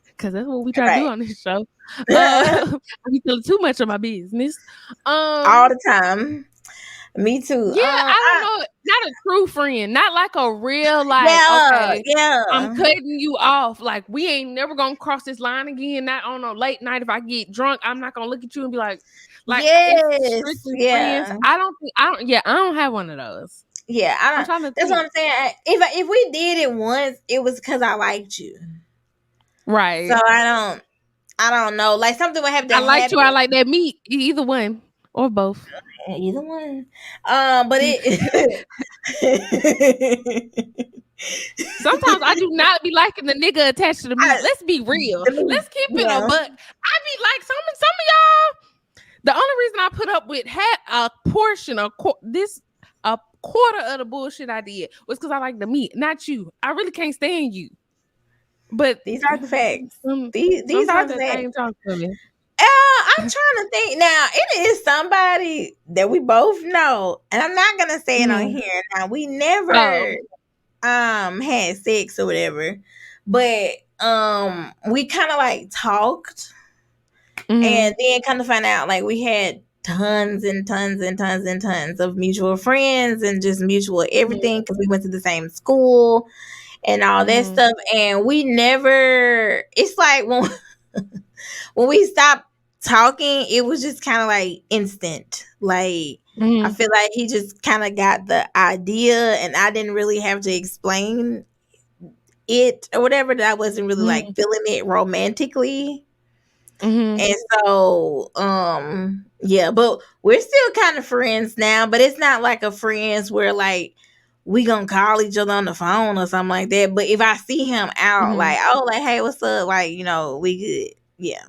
because that's what we try to do on this show. I be telling too much of my business. All the time. Me too. Yeah, I don't know. Not a true friend. Not like a real, like, I'm cutting you off. Like, we ain't never gonna cross this line again. Not on a late night. If I get drunk, I'm not gonna look at you and be like it's strictly friends. I don't have one of those. Yeah, I'm trying to think. That's what I'm saying. If we did it once, it was because I liked you. Right. So I don't know. Like something would have to happen. I like you. I like that meat. Either one or both. Either one. But it. Sometimes I do not be liking the nigga attached to the meat. Let's be real. Let's keep it a buck. I be like some of y'all. The only reason I put up with a portion of a quarter of the bullshit I did was because I like the meat, not you. I really can't stand you. But these are the facts. These are the facts. I'm trying to think now. It is somebody that we both know, and I'm not gonna say it on here. Now we never had sex or whatever, but we kind of like talked, and then kind of find out like we had tons and tons and tons and tons of mutual friends and just mutual everything because we went to the same school and all that stuff, and we never. It's like when we stopped talking, it was just kind of like instant. Like I feel like he just kind of got the idea, and I didn't really have to explain it or whatever. That I wasn't really like feeling it romantically. And so, but we're still kind of friends now. But it's not like a friends where like we gonna call each other on the phone or something like that. But if I see him out, like hey, what's up? Like we good. Yeah.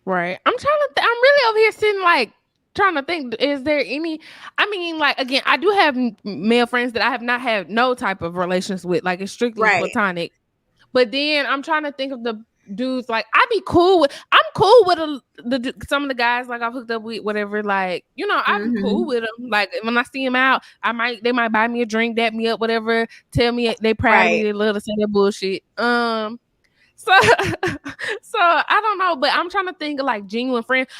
Right. I'm really over here sitting like trying to think, is there any, I mean, like, again, I do have male friends that I have not had no type of relations with, like it's strictly platonic. But then I'm trying to think of the dudes, like I'm cool with some of the guys like I've hooked up with, whatever, like, I'm cool with them. Like when I see them out, they might buy me a drink, dap me up, whatever, tell me they proud of me, they love to say that bullshit. So I don't know, but I'm trying to think of like genuine friends.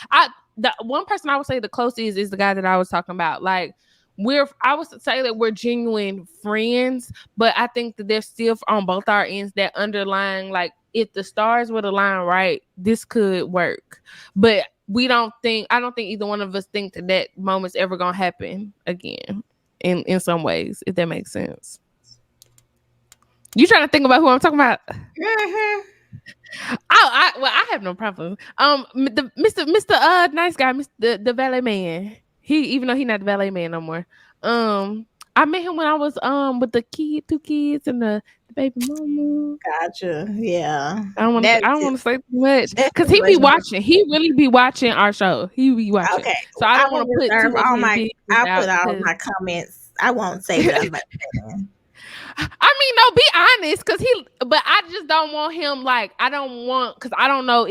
The one person I would say the closest is the guy that I was talking about. Like I would say that we're genuine friends, but I think that there's still on both our ends that underlying, like if the stars were to line right, this could work. But I don't think either one of us think that moment's ever gonna happen again in some ways, if that makes sense. You trying to think about who I'm talking about? I have no problem. The Mr. Nice guy, the valet man. He, even though he's not the valet man no more. I met him when I was with the two kids and the baby mama. Gotcha. Yeah. I don't want to say too much because he be watching. He really be watching our show. He be watching. Okay. So I don't want to put too much all my comments. I won't say what I'm about to say. I mean, no, be honest, but I just don't want him, like, because I don't know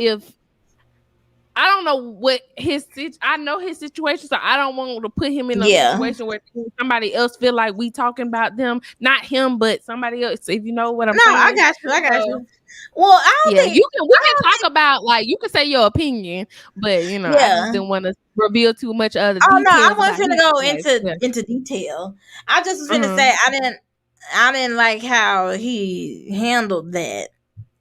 what I know his situation, so I don't want to put him in a situation where somebody else feel like we talking about them, not him, but somebody else, if you know what I'm saying. No, I got you. Well, I don't think we can talk about, like, you can say your opinion, but I just didn't want to reveal too much of the Oh no, I details wasn't about finna go his into detail. I just was finna say I didn't like how he handled that.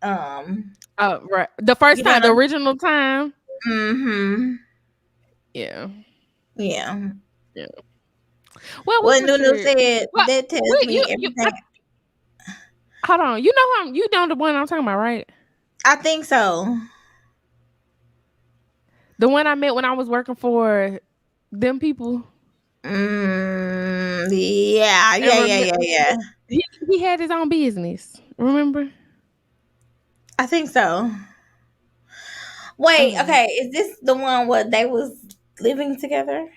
Right. The first time, the original time. Mm-hmm. Yeah. Yeah. Yeah. Well, What we Nunu matured. said, Well, that tells me everything. Hold on. You know the one I'm talking about, right? I think so. The one I met when I was working for them people. Yeah. He had his own business. Remember? I think so. Wait, okay. Is this the one where they was living together?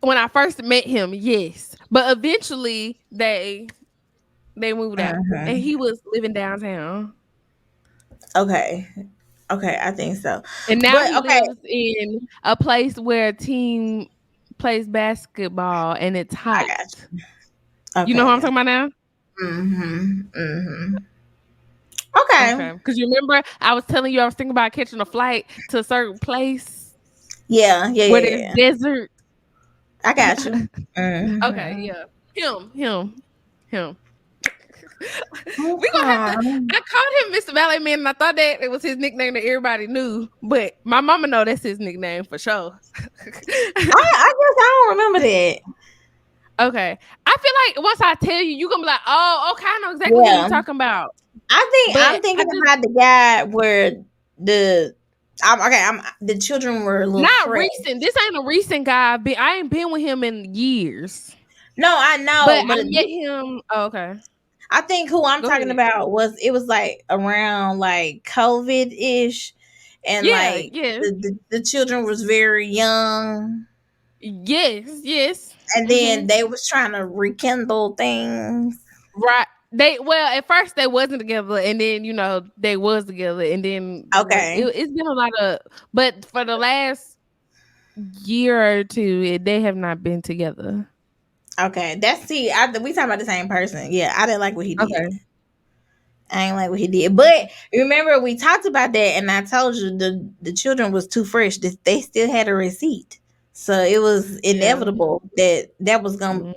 When I first met him, yes. But eventually they moved out. And he was living downtown. Okay. Okay, I think so. And now he lives in a place where a team plays basketball and it's hot. I got you. Okay. You know what I'm talking about now? Okay. Because you remember I was telling you I was thinking about catching a flight to a certain place. Yeah. Where there's desert. I got you. Okay, yeah. Him. We gonna have to. I called him Mr. Ballet Man, and I thought that it was his nickname that everybody knew. But my mama know that's his nickname for sure. I guess I don't remember that. Okay, I feel like once I tell you, you gonna be like, "Oh, okay, I know exactly what you're talking about." I'm thinking about the guy where the children were a little not fresh. recent. This ain't a recent guy. I ain't been with him in years. No, I know, but I met him. Oh, okay. I think who I'm talking about was like around like COVID-ish, and like the children was very young. Yes. And then they was trying to rekindle things. Right. At first they wasn't together, and then they was together, and then it's been a lot of, but for the last year or two they have not been together. Okay, we talking about the same person. Yeah, I didn't like what he did. Okay. I ain't like what he did, but remember we talked about that, and I told you the children was too fresh. They still had a receipt, so it was inevitable that was gonna.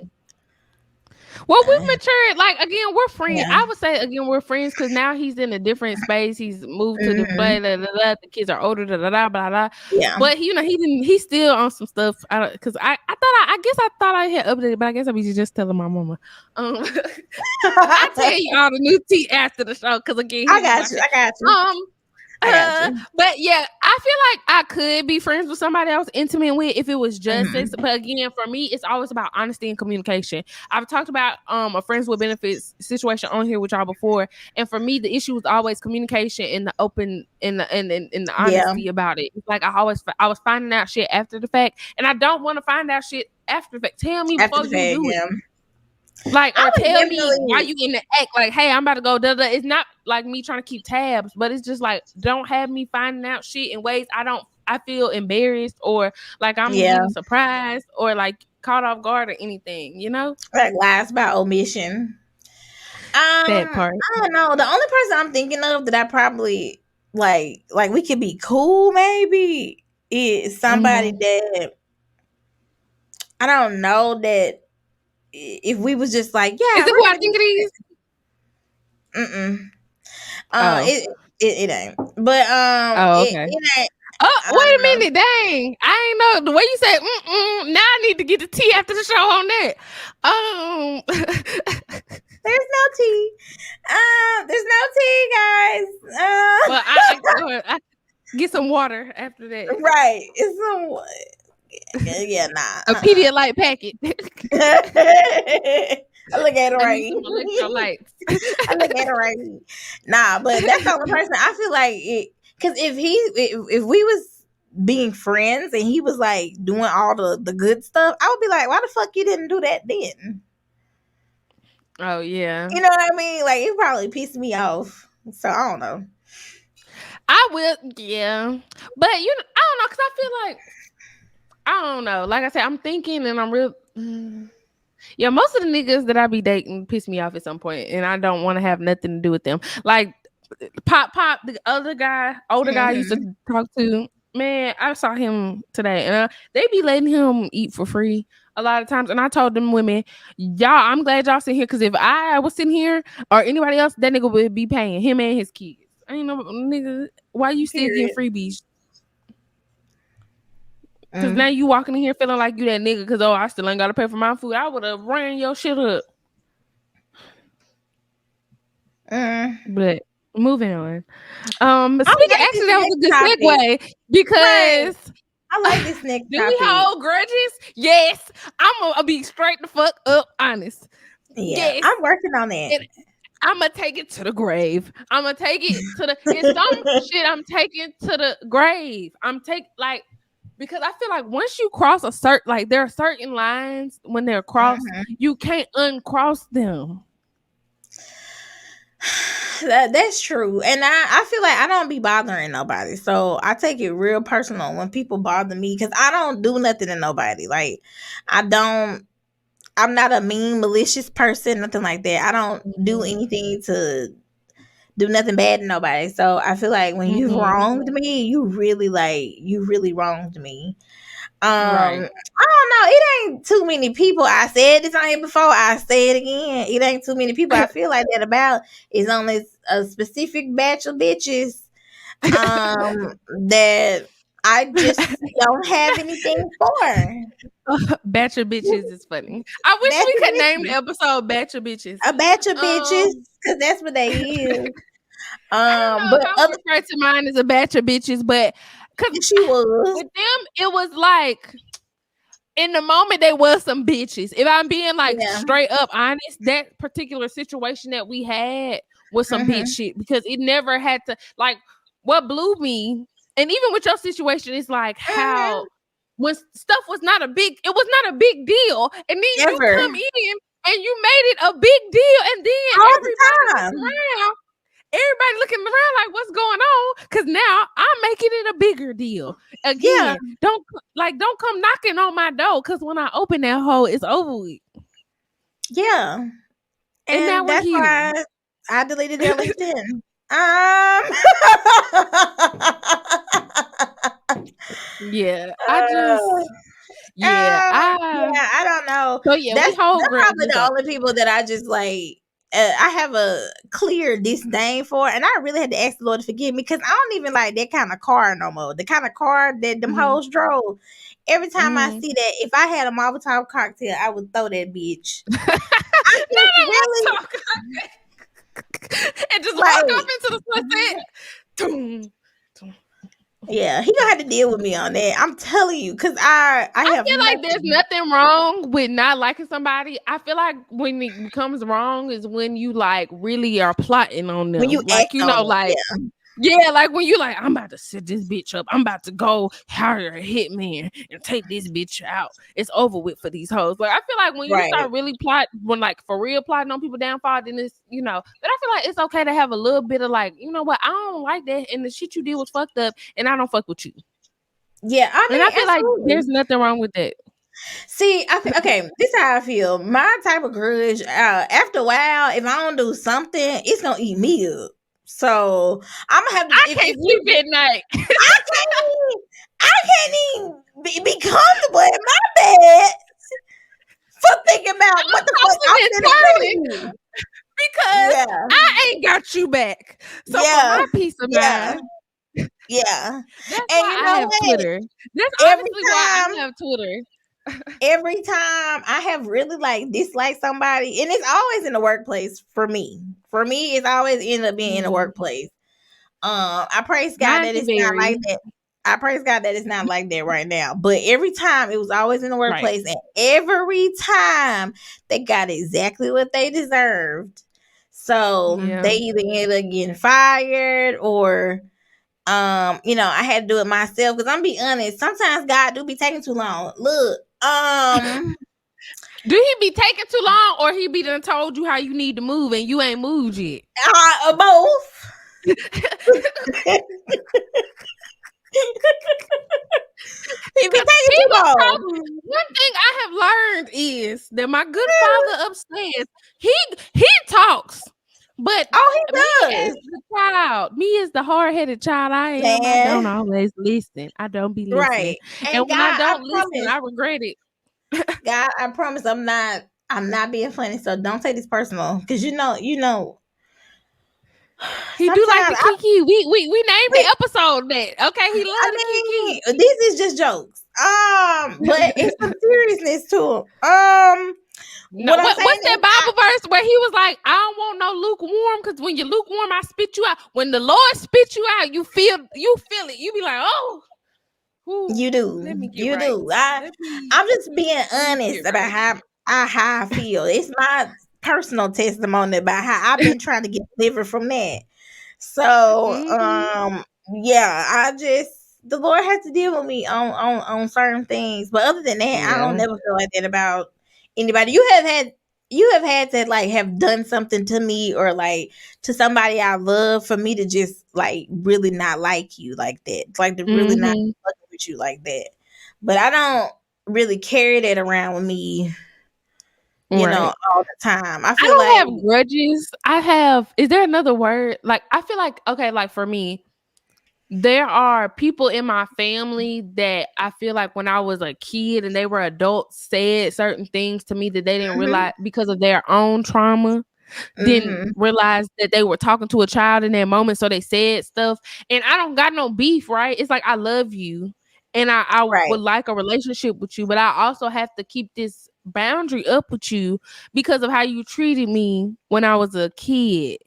Well, we've matured. Like, again, we're friends. I would say again we're friends because now he's in a different space. He's moved to the blah, blah, blah, blah. The kids are older. Blah, blah, blah, blah. Yeah, but he didn't. He's still on some stuff. Because I thought I had updated, but I guess I was just telling my mama. I tell you all the new tea after the show because again, I got you. But yeah, I feel like I could be friends with somebody I was intimate with if it was just sex. But again, for me, it's always about honesty and communication. I've talked about a friends with benefits situation on here with y'all before, and for me, the issue was always communication and the open and the honesty about it. It's like I was finding out shit after the fact, and I don't want to find out shit after the fact. Tell me before you do it. Like, or tell me why you in the act like, hey, I'm about to go. It's not like me trying to keep tabs, but it's just like, don't have me finding out shit in ways I feel embarrassed or like I'm getting surprised or like caught off guard or anything, like lies by omission. That part. I don't know. The only person I'm thinking of that I probably like we could be cool maybe is somebody that I don't know that. If we was just like, yeah, is it who I think it is? It ain't. But okay. it ain't. Wait a minute, dang! I ain't know the way you said. Now I need to get the tea after the show on that. There's no tea. There's no tea, guys. Well, I get some water after that. Right, it's some. Yeah, nah. A Pedialyte packet. I look at it right. I look at it right. Nah, but that's the only person I feel like it. Because if we was being friends and he was like doing all the good stuff, I would be like, why the fuck you didn't do that then? Oh yeah. You know what I mean? Like it probably pissed me off. So I don't know. I will, yeah, but I don't know because I feel like I don't know. Like I said, I'm thinking and I'm real. Yeah, most of the niggas that I be dating piss me off at some point, and I don't want to have nothing to do with them. Like Pop, the other guy, older guy I used to talk to. Man, I saw him today, and they be letting him eat for free a lot of times. And I told them women, y'all, I'm glad y'all sitting here, because if I was sitting here or anybody else, that nigga would be paying him and his kids. I ain't know, nigga, why you still getting freebies? Because now you walking in here feeling like you that nigga because, oh, I still ain't got to pay for my food. I would have ran your shit up. But moving on. Speaking, actually, that was a good segue because I like this next do we hold grudges? Yes. I'm gonna be straight the fuck up honest. Yeah, yes. I'm working on that. I'm gonna take it to the grave. I'm gonna take it to the some shit I'm taking to the grave. Because I feel like once you cross a certain, like there are certain lines when they're crossed, you can't uncross them. That's true. And I feel like I don't be bothering nobody. So I take it real personal when people bother me, because I don't do nothing to nobody. Like I'm not a mean, malicious person, nothing like that. I don't do anything to do nothing bad to nobody. So I feel like when you wronged me, you really wronged me. Right. I don't know. It ain't too many people. I said this on here before. I say it again. It ain't too many people I feel like that about. It's only a specific batch of bitches that I just don't have anything for. Batch of bitches is funny. I wish we could name the episode "Batch of Bitches." A batch of bitches, because that's what they is. I don't know if I would refer to mine as a batch of bitches, but because she was with them, it was like in the moment they was some bitches. If I'm being like straight up honest, that particular situation that we had was some bitch shit, because it never had to, like, what blew me, and even with your situation, it's like how when stuff was not a big deal, and then you come in and you made it a big deal, and then everybody looking around like, what's going on? Because now I'm making it a bigger deal. Again, don't come knocking on my door, because when I open that hole, it's over with. Yeah. And now that's why I deleted their LinkedIn. Yeah, I don't know. So yeah, that's probably the only people that I just like. I have a clear disdain for, and I really had to ask the Lord to forgive me, because I don't even like that kind of car no more. The kind of car that them hoes drove. Every time I see that, if I had a Molotov cocktail, I would throw that bitch. I really and just walk off into the sunset. Yeah, he gonna have to deal with me on that. I'm telling you, because I feel like there's nothing wrong with not liking somebody. I feel like when it becomes wrong is when you like really are plotting on them. When you like, you know, like like when you like, I'm about to set this bitch up. I'm about to go hire a hitman and take this bitch out. It's over with for these hoes. Like I feel like when you start really for real plotting on people downfall, then it's, you know. But I feel like it's okay to have a little bit of like, you know what, I don't like that, and the shit you did was fucked up, and I don't fuck with you. Yeah, I mean, and I feel like there's nothing wrong with that. See, okay, this is how I feel. My type of grudge, after a while, if I don't do something, it's gonna eat me up. So I'm gonna have to. I can't sleep at night. I can't even be comfortable in my bed for thinking about what the fuck I'm gonna do. Because I ain't got you back. So for my peace of mind. Yeah. That's why I have Twitter. That's honestly why I have Twitter. Every time I have really like disliked somebody, and it's always in the workplace for me. For me, it's always ended up being in the workplace. I praise God that it's not like that. I praise God that it's not like that right now. But every time it was always in the workplace, and every time they got exactly what they deserved. So they either ended up getting fired or you know, I had to do it myself, because I'm be honest, sometimes God do be taking too long. Look, do he be taking too long, or he be done told you how you need to move and you ain't moved yet? Both. He be taking too long. One thing I have learned is that my good father upstairs, he talks. But he me does. as the child, me as the hard-headed child I am, I don't always listen. I don't be listening. Right. And when I don't listen, I regret it. God, I promise I'm not being funny, so don't take this personal. Because you know. He do like the kiki. We named the episode that. Okay, he love the kiki. This is just jokes. But it's some seriousness to him. No, what's that Bible verse where he was like, I don't want no lukewarm, because when you're lukewarm, I spit you out. When the Lord spit you out, you feel it. You be like, oh. Ooh, you do. You do. I'm just being honest about how I feel. It's my personal testimony about how I've been trying to get delivered from that. So, yeah, the Lord has to deal with me on certain things. But other than that, I don't never feel like that about anybody. You have had to like have done something to me or like to somebody I love for me to just like really not like you like that. Like to really not fucking with you like that. But I don't really carry that around with me, you know, all the time. I don't have grudges. Is there another word? Like, I feel like, okay, like for me, there are people in my family that I feel like when I was a kid and they were adults said certain things to me that they didn't realize because of their own trauma. Didn't realize that they were talking to a child in that moment, so they said stuff. And I don't got no beef, right? It's like I love you and I would like a relationship with you, but I also have to keep this boundary up with you because of how you treated me when I was a kid.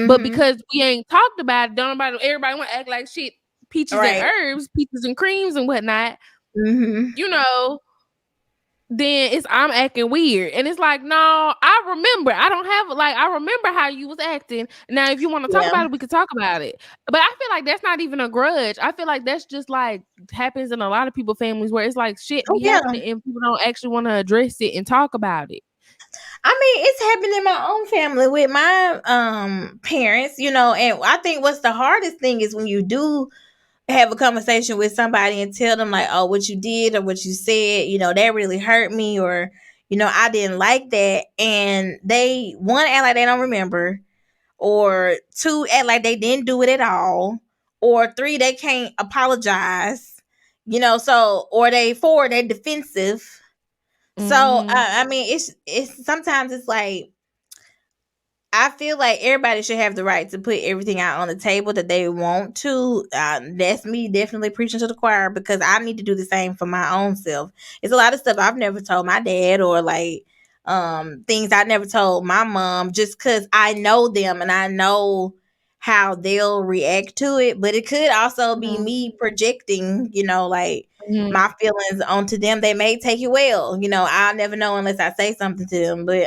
But because we ain't talked about it, everybody want to act like shit, peaches and herbs, peaches and creams and whatnot. You know, then I'm acting weird. And it's like, no, I remember. I remember how you was acting. Now, if you want to talk about it, we can talk about it. But I feel like that's not even a grudge. I feel like that's just like happens in a lot of people's families where it's like shit be happening and people don't actually want to address it and talk about it. I mean, it's happened in my own family with my parents, you know, and I think what's the hardest thing is when you do have a conversation with somebody and tell them like, oh, what you did or what you said, you know, that really hurt me, or, you know, I didn't like that. And they, one, act like they don't remember, or two, act like they didn't do it at all, or three, they can't apologize, you know, so, or four, they're defensive. So, I mean, it's sometimes it's like, I feel like everybody should have the right to put everything out on the table that they want to. That's me definitely preaching to the choir, because I need to do the same for my own self. It's a lot of stuff I've never told my dad, or like things I never told my mom, just because I know them and I know how they'll react to it. But it could also be me projecting, you know, like my feelings onto them. They may take it well, you know, I'll never know unless I say something to them. But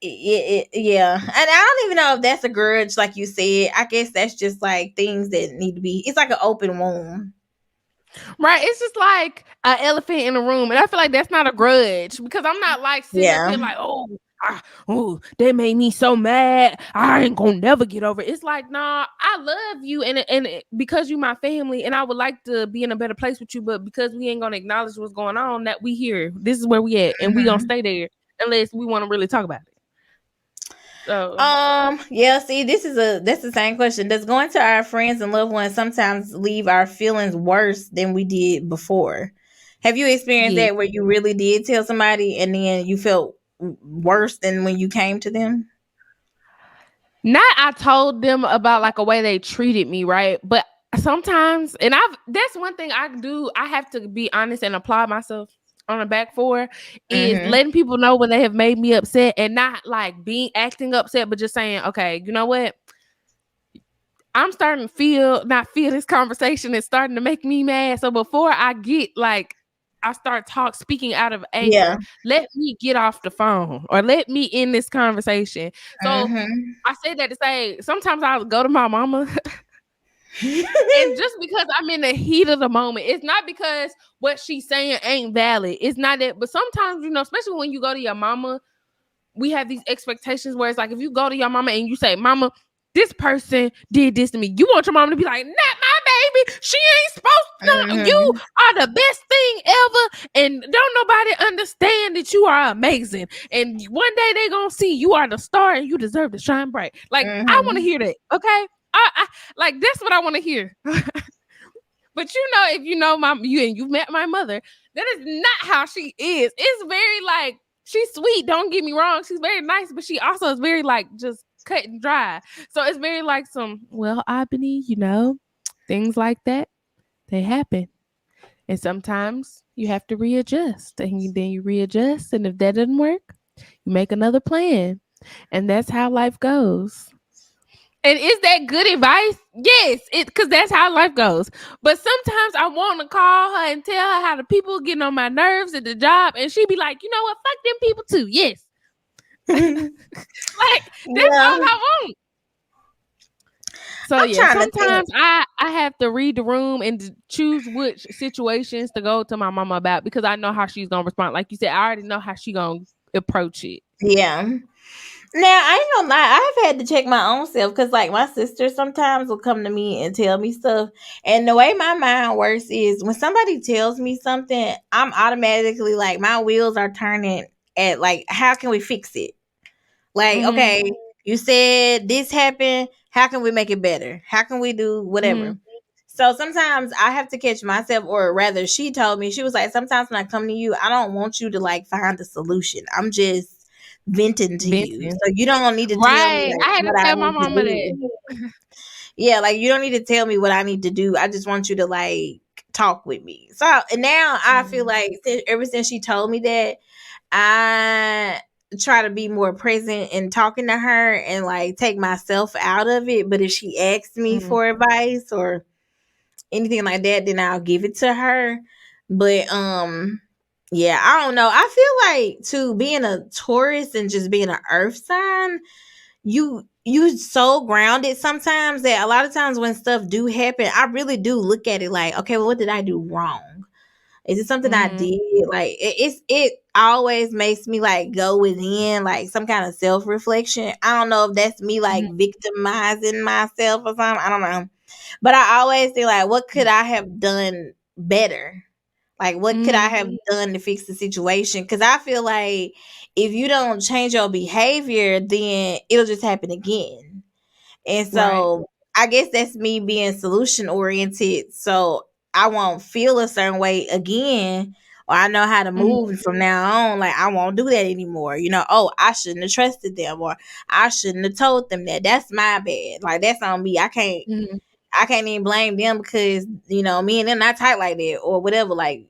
yeah, and I don't even know if that's a grudge, like you said. I guess that's just like things that need to be. It's like an open wound, right? It's just like an elephant in the room, and I feel like that's not a grudge, because I'm not like sitting up here like, oh, they made me so mad. I ain't gonna never get over it. It's like, nah, I love you, and because you my family, and I would like to be in a better place with you, but because we ain't gonna acknowledge what's going on, that we here. This is where we at, and we gonna stay there unless we want to really talk about it. So yeah, see, that's the same question. Does going to our friends and loved ones sometimes leave our feelings worse than we did before? Have you experienced that where you really did tell somebody and then you felt worse than when you came to them? Not I told them about like a way they treated me, right? But sometimes, and that's one thing I do. I have to be honest and applaud myself on the back for, is letting people know when they have made me upset, and not like acting upset, but just saying, okay, you know what? I'm starting to not feel this conversation is starting to make me mad. So before I get like, I start speaking out of anger, let me get off the phone or let me end this conversation. So I say that to say, sometimes I'll go to my mama and just because I'm in the heat of the moment, it's not because what she's saying ain't valid. It's not that, but sometimes, you know, especially when you go to your mama, we have these expectations where it's like, if you go to your mama and you say, mama, this person did this to me, you want your mama to be like, not my baby. She ain't supposed to. You are the best thing ever, and don't nobody understand that you are amazing. And one day they gonna see you are the star, and you deserve to shine bright. Like I want to hear that. Okay, I like that's what I want to hear. But if you know you've met my mother, that is not how she is. It's very like she's sweet. Don't get me wrong. She's very nice, but she also is very like just cut and dry. So it's very like Ebony, things like that, they happen. And sometimes you have to readjust. And then you readjust. And if that doesn't work, you make another plan. And that's how life goes. And is that good advice? Yes, because that's how life goes. But sometimes I want to call her and tell her how the people getting on my nerves at the job, and she be like, you know what? Fuck them people too. Yes, like that's all I want. So sometimes I have to read the room and choose which situations to go to my mama about because I know how she's gonna respond. Like you said, I already know how she gonna approach it. Yeah. Now, I ain't gonna lie, I've had to check my own self because, like, my sister sometimes will come to me and tell me stuff. And the way my mind works is when somebody tells me something, I'm automatically like, my wheels are turning at, like, how can we fix it? Like, okay, you said this happened. How can we make it better? How can we do whatever? So sometimes I have to catch myself, or rather, she told me, she was like, sometimes when I come to you, I don't want you to, like, find a solution. I'm just venting to you, so you don't need to tell me I had to tell my mama that. Yeah, like you don't need to tell me what I need to do. I just want you to like talk with me. So and now I feel like ever since she told me that, I try to be more present in talking to her and like take myself out of it. But if she asks me for advice or anything like that, then I'll give it to her. But yeah, I don't know. I feel like too being a Taurus and just being an earth sign, you so grounded sometimes that a lot of times when stuff do happen, I really do look at it like, okay, well, what did I do wrong? Is it something I did? Like it always makes me like go within like some kind of self-reflection. I don't know if that's me like victimizing myself or something. I don't know. But I always think like, what could I have done better? Like, what could I have done to fix the situation? Because I feel like if you don't change your behavior, then it'll just happen again. And so I guess that's me being solution oriented. So I won't feel a certain way again, or I know how to move from now on. Like, I won't do that anymore. Oh, I shouldn't have trusted them, or I shouldn't have told them that. That's my bad. Like, that's on me. I can't even blame them because, me and them not tight like that or whatever. Like,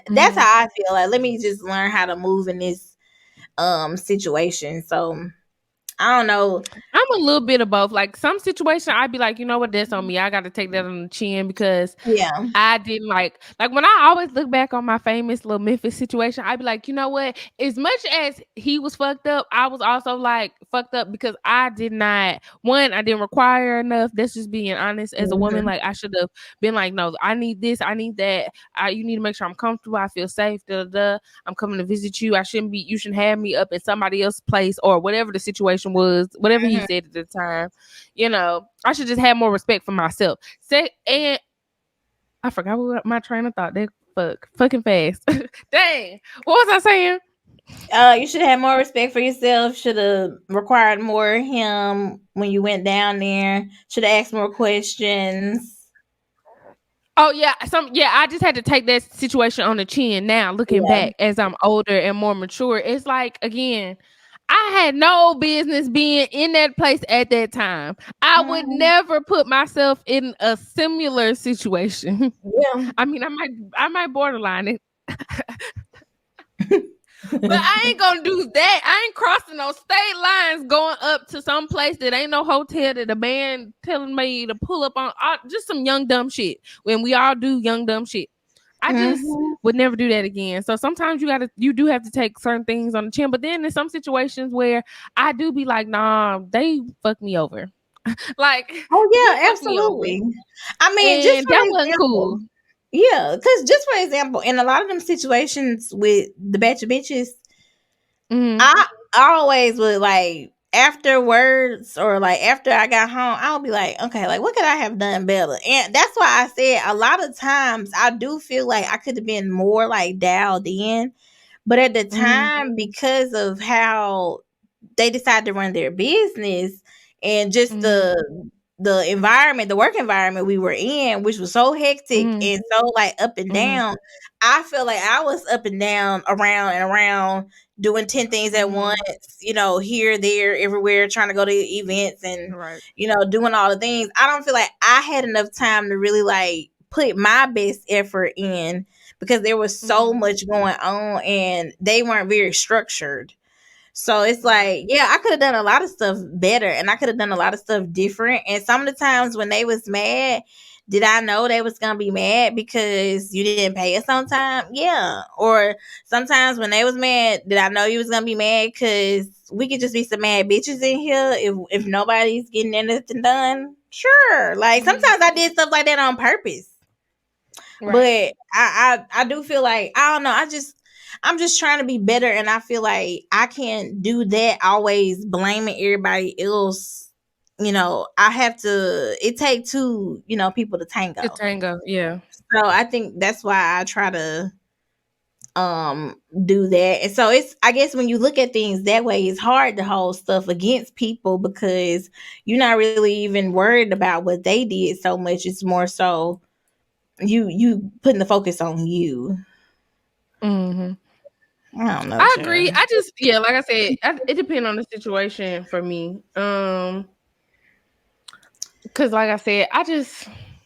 that's how I feel. Like, let me just learn how to move in this situation. So I don't know. I'm a little bit of both. Like some situation, I'd be like, you know what, that's on me. I got to take that on the chin because I didn't like when I always look back on my famous little Memphis situation, I'd be like, you know what? As much as he was fucked up, I was also like fucked up because I didn't require enough. That's just being honest as a woman. Like I should have been like, no, I need this, I need that. You need to make sure I'm comfortable. I feel safe. I'm coming to visit you. You shouldn't have me up at somebody else's place or whatever the situation was, whatever he said at the time. I should just have more respect for myself. And I forgot what my train of thought. That fucking fast. Dang, what was I saying? You should have more respect for yourself. Should have required more of him when you went down there. Should have asked more questions. Oh yeah, I just had to take that situation on the chin. Now looking back as I'm older and more mature, it's like again, I had no business being in that place at that time. I would never put myself in a similar situation. Yeah. I mean, I might borderline it. But I ain't gonna do that. I ain't crossing those state lines going up to some place that ain't no hotel that a man telling me to pull up on. Just some young dumb shit. When we all do young dumb shit. I just would never do that again. So sometimes you do have to take certain things on the chin. But then there's some situations where I do be like, nah, they fucked me over. Like, oh yeah, absolutely. I mean, just that wasn't cool. Yeah, because just for example, in a lot of them situations with the batch of bitches, I always would like afterwards, or like after I got home, I'll be like, okay, like what could I have done better? And that's why I said a lot of times I do feel like I could have been more like dialed in, but at the time, because of how they decided to run their business and just the environment, the work environment we were in, which was so hectic and so like up and down, I feel like I was up and down, around and around, doing 10 things at once, you know, here, there, everywhere, trying to go to events and, you know, doing all the things. I don't feel like I had enough time to really like put my best effort in because there was so much going on and they weren't very structured. So it's like, yeah, I could have done a lot of stuff better and I could have done a lot of stuff different. And some of the times when they was mad, did I know they was gonna be mad because you didn't pay us on time? Yeah. Or sometimes when they was mad, did I know you was gonna be mad because we could just be some mad bitches in here if nobody's getting anything done? Sure. Like sometimes I did stuff like that on purpose. But I do feel like I don't know. I'm just trying to be better, and I feel like I can't do that. Always blaming everybody else. You know, I have to. It take two, you know, people to tango. Yeah. So I think that's why I try to do that. And so it's, I guess when you look at things that way, it's hard to hold stuff against people because you're not really even worried about what they did so much. It's more so you putting the focus on you. I don't know. I agree. I just, yeah, like I said, it depends on the situation for me. Because like I said,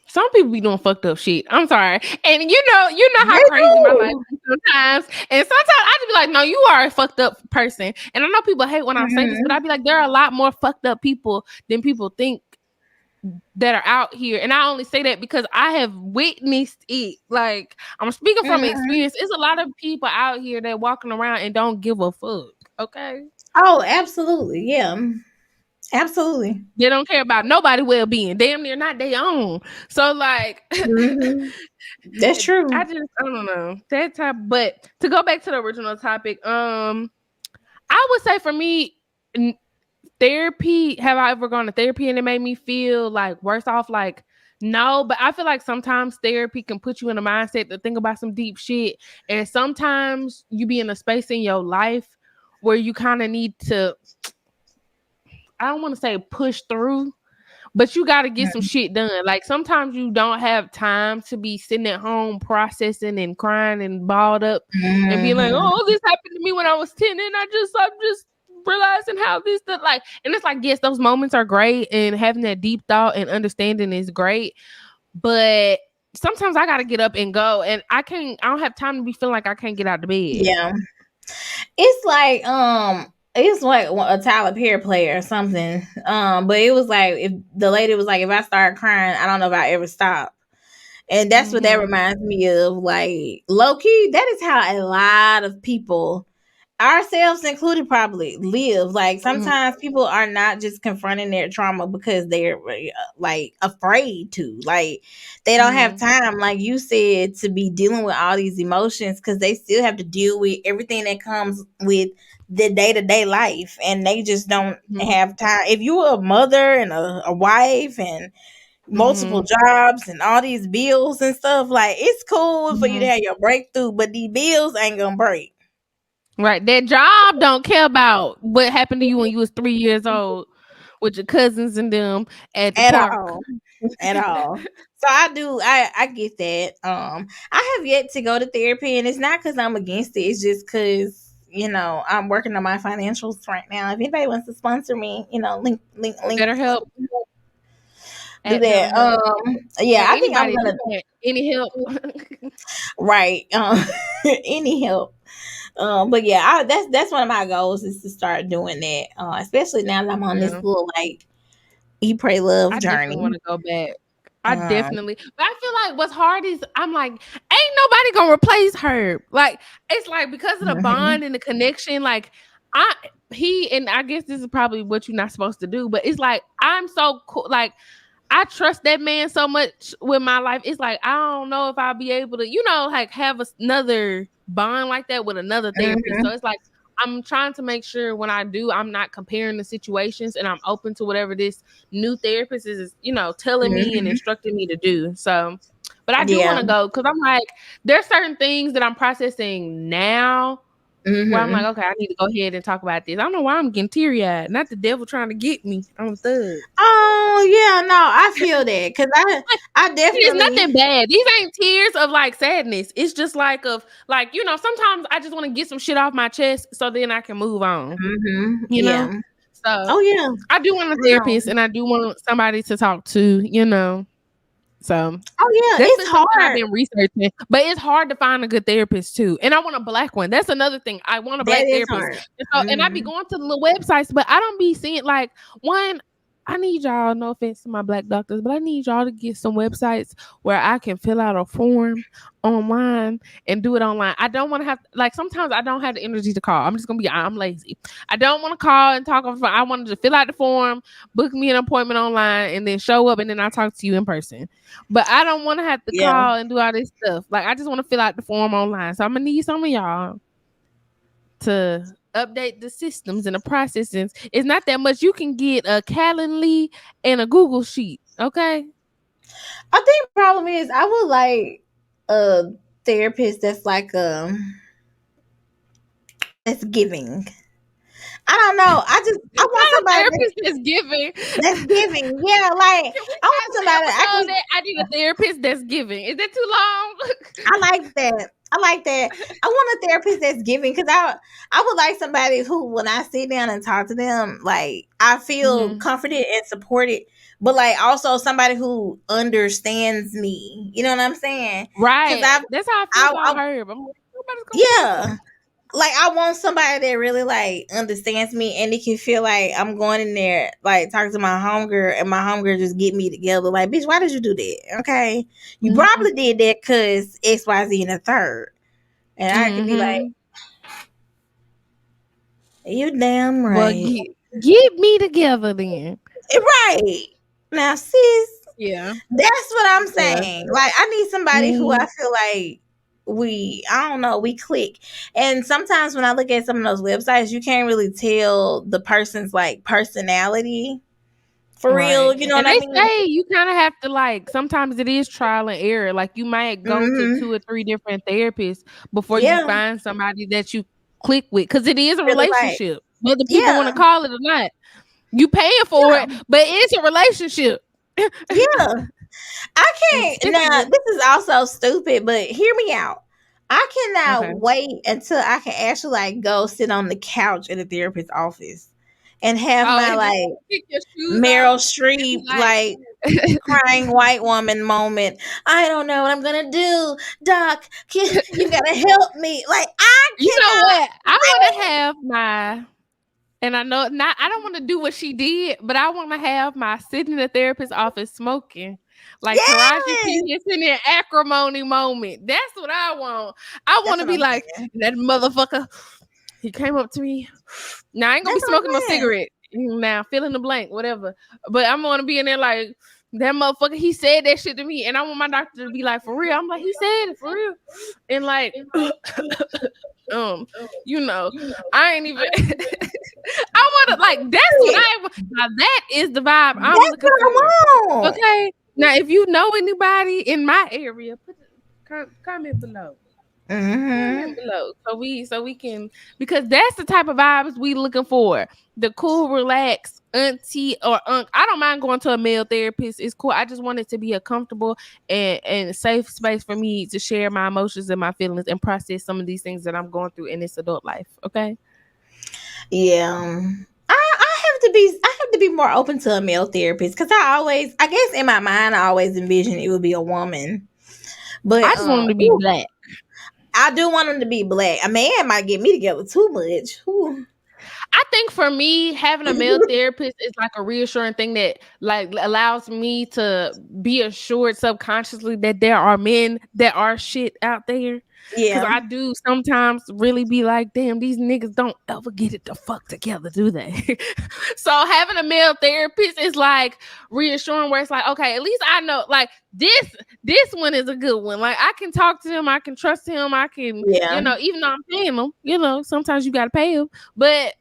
some people be doing fucked up shit. I'm sorry. And you know how crazy my life is sometimes. And sometimes I just be like, no, you are a fucked up person. And I know people hate when I say this, but I be like, there are a lot more fucked up people than people think that are out here. And I only say that because I have witnessed it. Like, I'm speaking from experience. It's a lot of people out here that walking around and don't give a fuck. Okay. Oh, absolutely. Yeah. Absolutely. They don't care about nobody's well-being. Damn near not their own. So like that's true. I don't know. That type, but to go back to the original topic, I would say for me, therapy, have I ever gone to therapy and it made me feel like worse off? Like, no, but I feel like sometimes therapy can put you in a mindset to think about some deep shit. And sometimes you be in a space in your life where you kind of need to, I don't want to say push through, but you got to get some shit done. Like sometimes you don't have time to be sitting at home processing and crying and balled up and being like, oh, this happened to me when I was 10 and I'm just realizing how this that like, and it's like, yes, those moments are great and having that deep thought and understanding is great, but sometimes I got to get up and go and I don't have time to be feeling like I can't get out of bed. Yeah. It's like a Tyler Perry play or something. But it was like if the lady was like, if I start crying, I don't know if I ever stop. And that's what that reminds me of. Like low key, that is how a lot of people, ourselves included, probably live. Like sometimes people are not just confronting their trauma because they're like afraid to, like they don't have time, like you said, to be dealing with all these emotions because they still have to deal with everything that comes with the day-to-day life and they just don't have time. If you're a mother and a wife and multiple jobs and all these bills and stuff, like it's cool for you to have your breakthrough, but these bills ain't gonna break. Right. That job don't care about what happened to you when you was 3 years old with your cousins and them at the park. At all. So I get that. I have yet to go to therapy and it's not because I'm against it. It's just because, you know, I'm working on my financials right now. If anybody wants to sponsor me, you know, link. Better help. Do that. Yeah, I think I'm gonna any help. Right. Any help. But yeah, that's one of my goals is to start doing that. Especially now that I'm on this little like eat, pray, love journey. I definitely want to go back. But I feel like what's hard is I'm like, ain't nobody gonna replace her. Like it's like because of the bond and the connection, like I guess this is probably what you're not supposed to do, but it's like I'm so cool, like I trust that man so much with my life. It's like I don't know if I'll be able to, you know, like have another bond like that with another therapist. So it's like I'm trying to make sure when I do, I'm not comparing the situations, and I'm open to whatever this new therapist is, telling me and instructing me to do. So, but I do want to go because I'm like, there's certain things that I'm processing now where I'm like, okay, I need to go ahead and talk about this. I don't know why I'm getting teary eyed. Not the devil trying to get me. I'm a thug. Oh yeah, no, I feel that because I definitely. It's nothing bad. These ain't tears of like sadness. It's just like sometimes I just want to get some shit off my chest so then I can move on. You know? So oh yeah, I do want a therapist and I do want somebody to talk to. So oh yeah, that's it's been something hard. I've been researching, but it's hard to find a good therapist too. And I want a black one. That's another thing. I want a black therapist. And I be going to the websites, but I don't be seeing like one. I need y'all, no offense to my black doctors, but I need y'all to get some websites where I can fill out a form online and do it online. I don't want to have sometimes I don't have the energy to call. I'm lazy. I don't want to call and talk on the phone. I wanted to fill out the form, book me an appointment online, and then show up and then I talk to you in person. But I don't want to have to call and do all this stuff. Like I just want to fill out the form online. So I'm gonna need some of y'all to update the systems and the processes. It's not that much. You can get a Calendly and a Google Sheet. Okay. I think the problem is I would like a therapist that's like that's giving. I don't know. I want somebody that's giving. That's giving. Yeah, like I want somebody. I need a therapist that's giving. Is that too long? I like that. I want a therapist that's giving because I would like somebody who, when I sit down and talk to them, like I feel comforted and supported, but like also somebody who understands me. You know what I'm saying? Right. That's how I feel about Herb. I'm like, yeah. Like I want somebody that really like understands me and it can feel like I'm going in there like talking to my homegirl and my homegirl just get me together. Like, bitch, why did you do that? Okay. You probably did that because XYZ and a third. And I could be like, you damn right. Well, get me together then. Right. Now, sis. Yeah. That's what I'm saying. Yeah. Like, I need somebody who I feel like we click. And sometimes when I look at some of those websites, you can't really tell the person's like personality for real. You know what I mean? They say you kind of have to sometimes it is trial and error. Like you might go to 2 or 3 different therapists before you find somebody that you click with. Because it is a relationship. Whether people want to call it or not. You paying for it, but it's a relationship. Yeah. I can't. Now, this is also stupid, but hear me out. I cannot wait until I can actually go sit on the couch in a therapist's office and have my Meryl Streep crying white woman moment. I don't know what I'm gonna do, Doc. You gotta help me. Like you know what? I want to have my. And I know I don't want to do what she did, but I want to have my sitting in the therapist's office smoking. Like Taraji P. is in an acrimony moment. That's what I want. I want to be like, that motherfucker, he came up to me. Now I ain't gonna be smoking no cigarette. Now fill in the blank, whatever. But I'm gonna be in there like, that motherfucker, he said that shit to me. And I want my doctor to be like, for real. I'm like, he said it for real. And like I ain't even I want to that's what I want. Now that is the vibe I'm looking for. Okay. Now if you know anybody in my area, put comment below. Comment below. So we can, because that's the type of vibes we looking for. The cool, relaxed auntie or uncle. I don't mind going to a male therapist. It's cool. I just want it to be a comfortable and safe space for me to share my emotions and my feelings and process some of these things that I'm going through in this adult life. Okay. Yeah. I have to be more open to a male therapist because I guess in my mind I always envisioned it would be a woman. But I just want them to be black. I do want them to be black. A man might get me together too much. Ooh. I think for me, having a male therapist is like a reassuring thing that like allows me to be assured subconsciously that there are men that are shit out there. Because I do sometimes really be like, damn, these niggas don't ever get it the fuck together, do they? So having a male therapist is like reassuring where it's like, okay, at least I know like this one is a good one. Like I can talk to him, I can trust him, I can, you know, even though I'm paying him, you know, sometimes you gotta pay him. But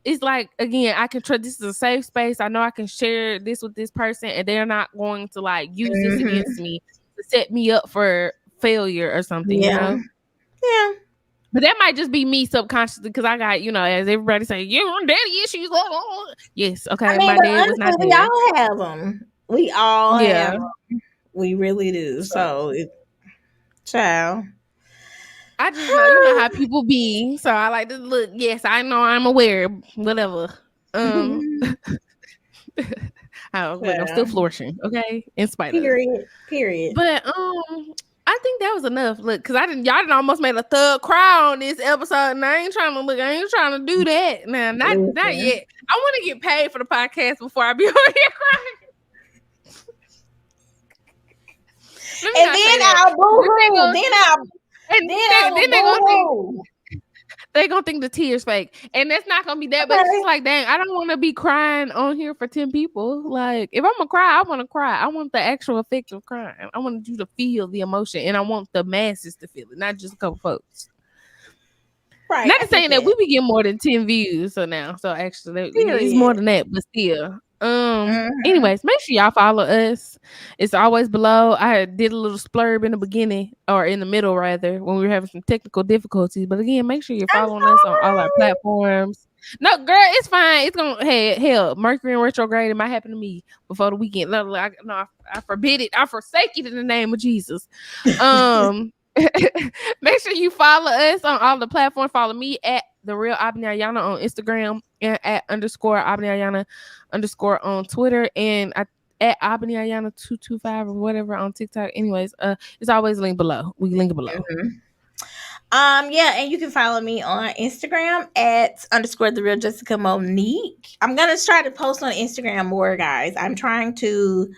it's like, again, I can trust this is a safe space. I know I can share this with this person and they're not going to like use this against me to set me up for failure or something, you know? Yeah. But that might just be me subconsciously because I got, you know, as everybody say, you know, daddy issues. Yes, okay. I mean, my dad was not we there. all have them. We all have them. We really do. Child. I just know, you know how people be. So I like to look. Yes, I know. I'm aware. Whatever. I'm still flourishing. Okay, in spite of Period. But I think that was enough. Look, because y'all didn't almost made a thug cry on this episode, and I ain't trying to do that. Now, not yet. I want to get paid for the podcast before I be on here crying. And then I'll boo-hoo. They're gonna think the tears fake, and that's not gonna be that. But it's just like, dang, I don't want to be crying on here for 10 people. Like, if I'm gonna cry, I want to cry. I want the actual effect of crying. I want you to feel the emotion, and I want the masses to feel it, not just a couple folks. Right. Not saying that we be getting more than 10 views. So actually, it's more than that, but still. Anyways, make sure y'all follow us. It's always below. I did a little splurb in the beginning, or in the middle rather, when we were having some technical difficulties. But again, make sure you're following us on all our platforms. No, girl, it's fine. It's gonna hell. Mercury in retrograde. It might happen to me before the weekend. No, I forbid it. I forsake it in the name of Jesus. Make sure you follow us on all the platforms. Follow me at The Real Abney Ayana on Instagram and at _Abney Ayana _ on Twitter and at Abney Ayana 225 or whatever on TikTok. Anyways, it's always linked below. We link it below. Yeah, and you can follow me on Instagram at _ The Real Jessica Monique. I'm gonna try to post on Instagram more, guys. I'm trying to.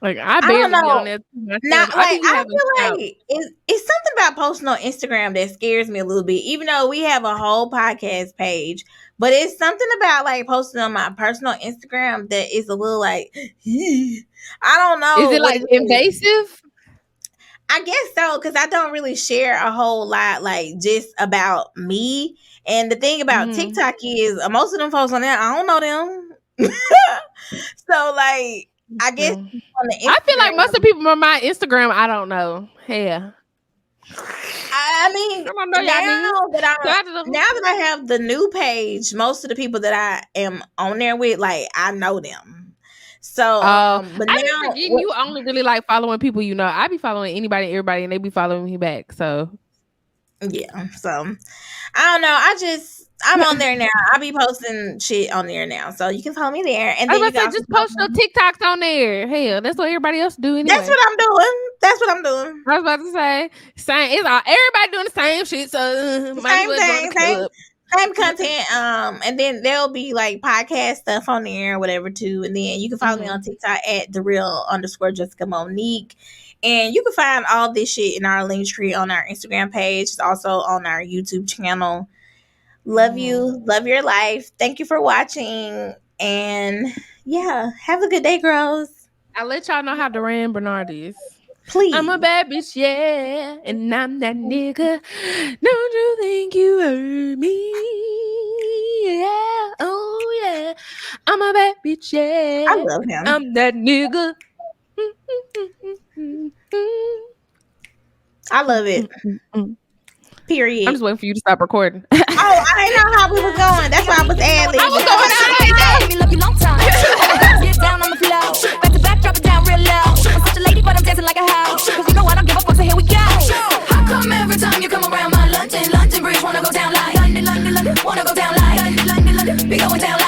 Like I barely be on there. I feel like it's something about posting on Instagram that scares me a little bit. Even though we have a whole podcast page, but it's something about like posting on my personal Instagram that is a little like I don't know. Is it like invasive? I guess so, because I don't really share a whole lot like just about me. And the thing about TikTok is most of them folks on there, I don't know them. So like. I guess I feel like most of the people on my Instagram, I don't know. Yeah. I mean, now that I have the new page, most of the people that I am on there with, like, I know them. So, but now you only really like following people you know. I be following anybody, everybody, and they be following me back. So, yeah. So, I don't know. I'm on there now. I'll be posting shit on there now. So you can follow me there. And then just post your TikToks on there. Hell, that's what everybody else do anyway. That's what I'm doing. I was about to say, same. It's all everybody doing the same shit. So same content. And then there'll be like podcast stuff on there or whatever too. And then you can follow me on TikTok at The Real _ Jessica Monique. And you can find all this shit in our link tree on our Instagram page. It's also on our YouTube channel. Love you. Love your life. Thank you for watching. And yeah, have a good day, girls. I'll let y'all know how Duran Bernard is. Please. I'm a bad bitch, yeah. And I'm that nigga. Don't you think you heard me? Yeah. Oh, yeah. I'm a bad bitch, yeah. I love him. I'm that nigga. I love it. Period. I'm just waiting for you to stop recording. I didn't know how we was going. That's why I was ad-libbing. I was going out. Love you long time. Get down on the floor. Back to back, drop it down real low. I'm such a lady, but I'm dancing like a house. Cause you know I don't give a fuck, so here we go. How come every time you come around my London Bridge wanna go down like London, wanna go down like London, be going down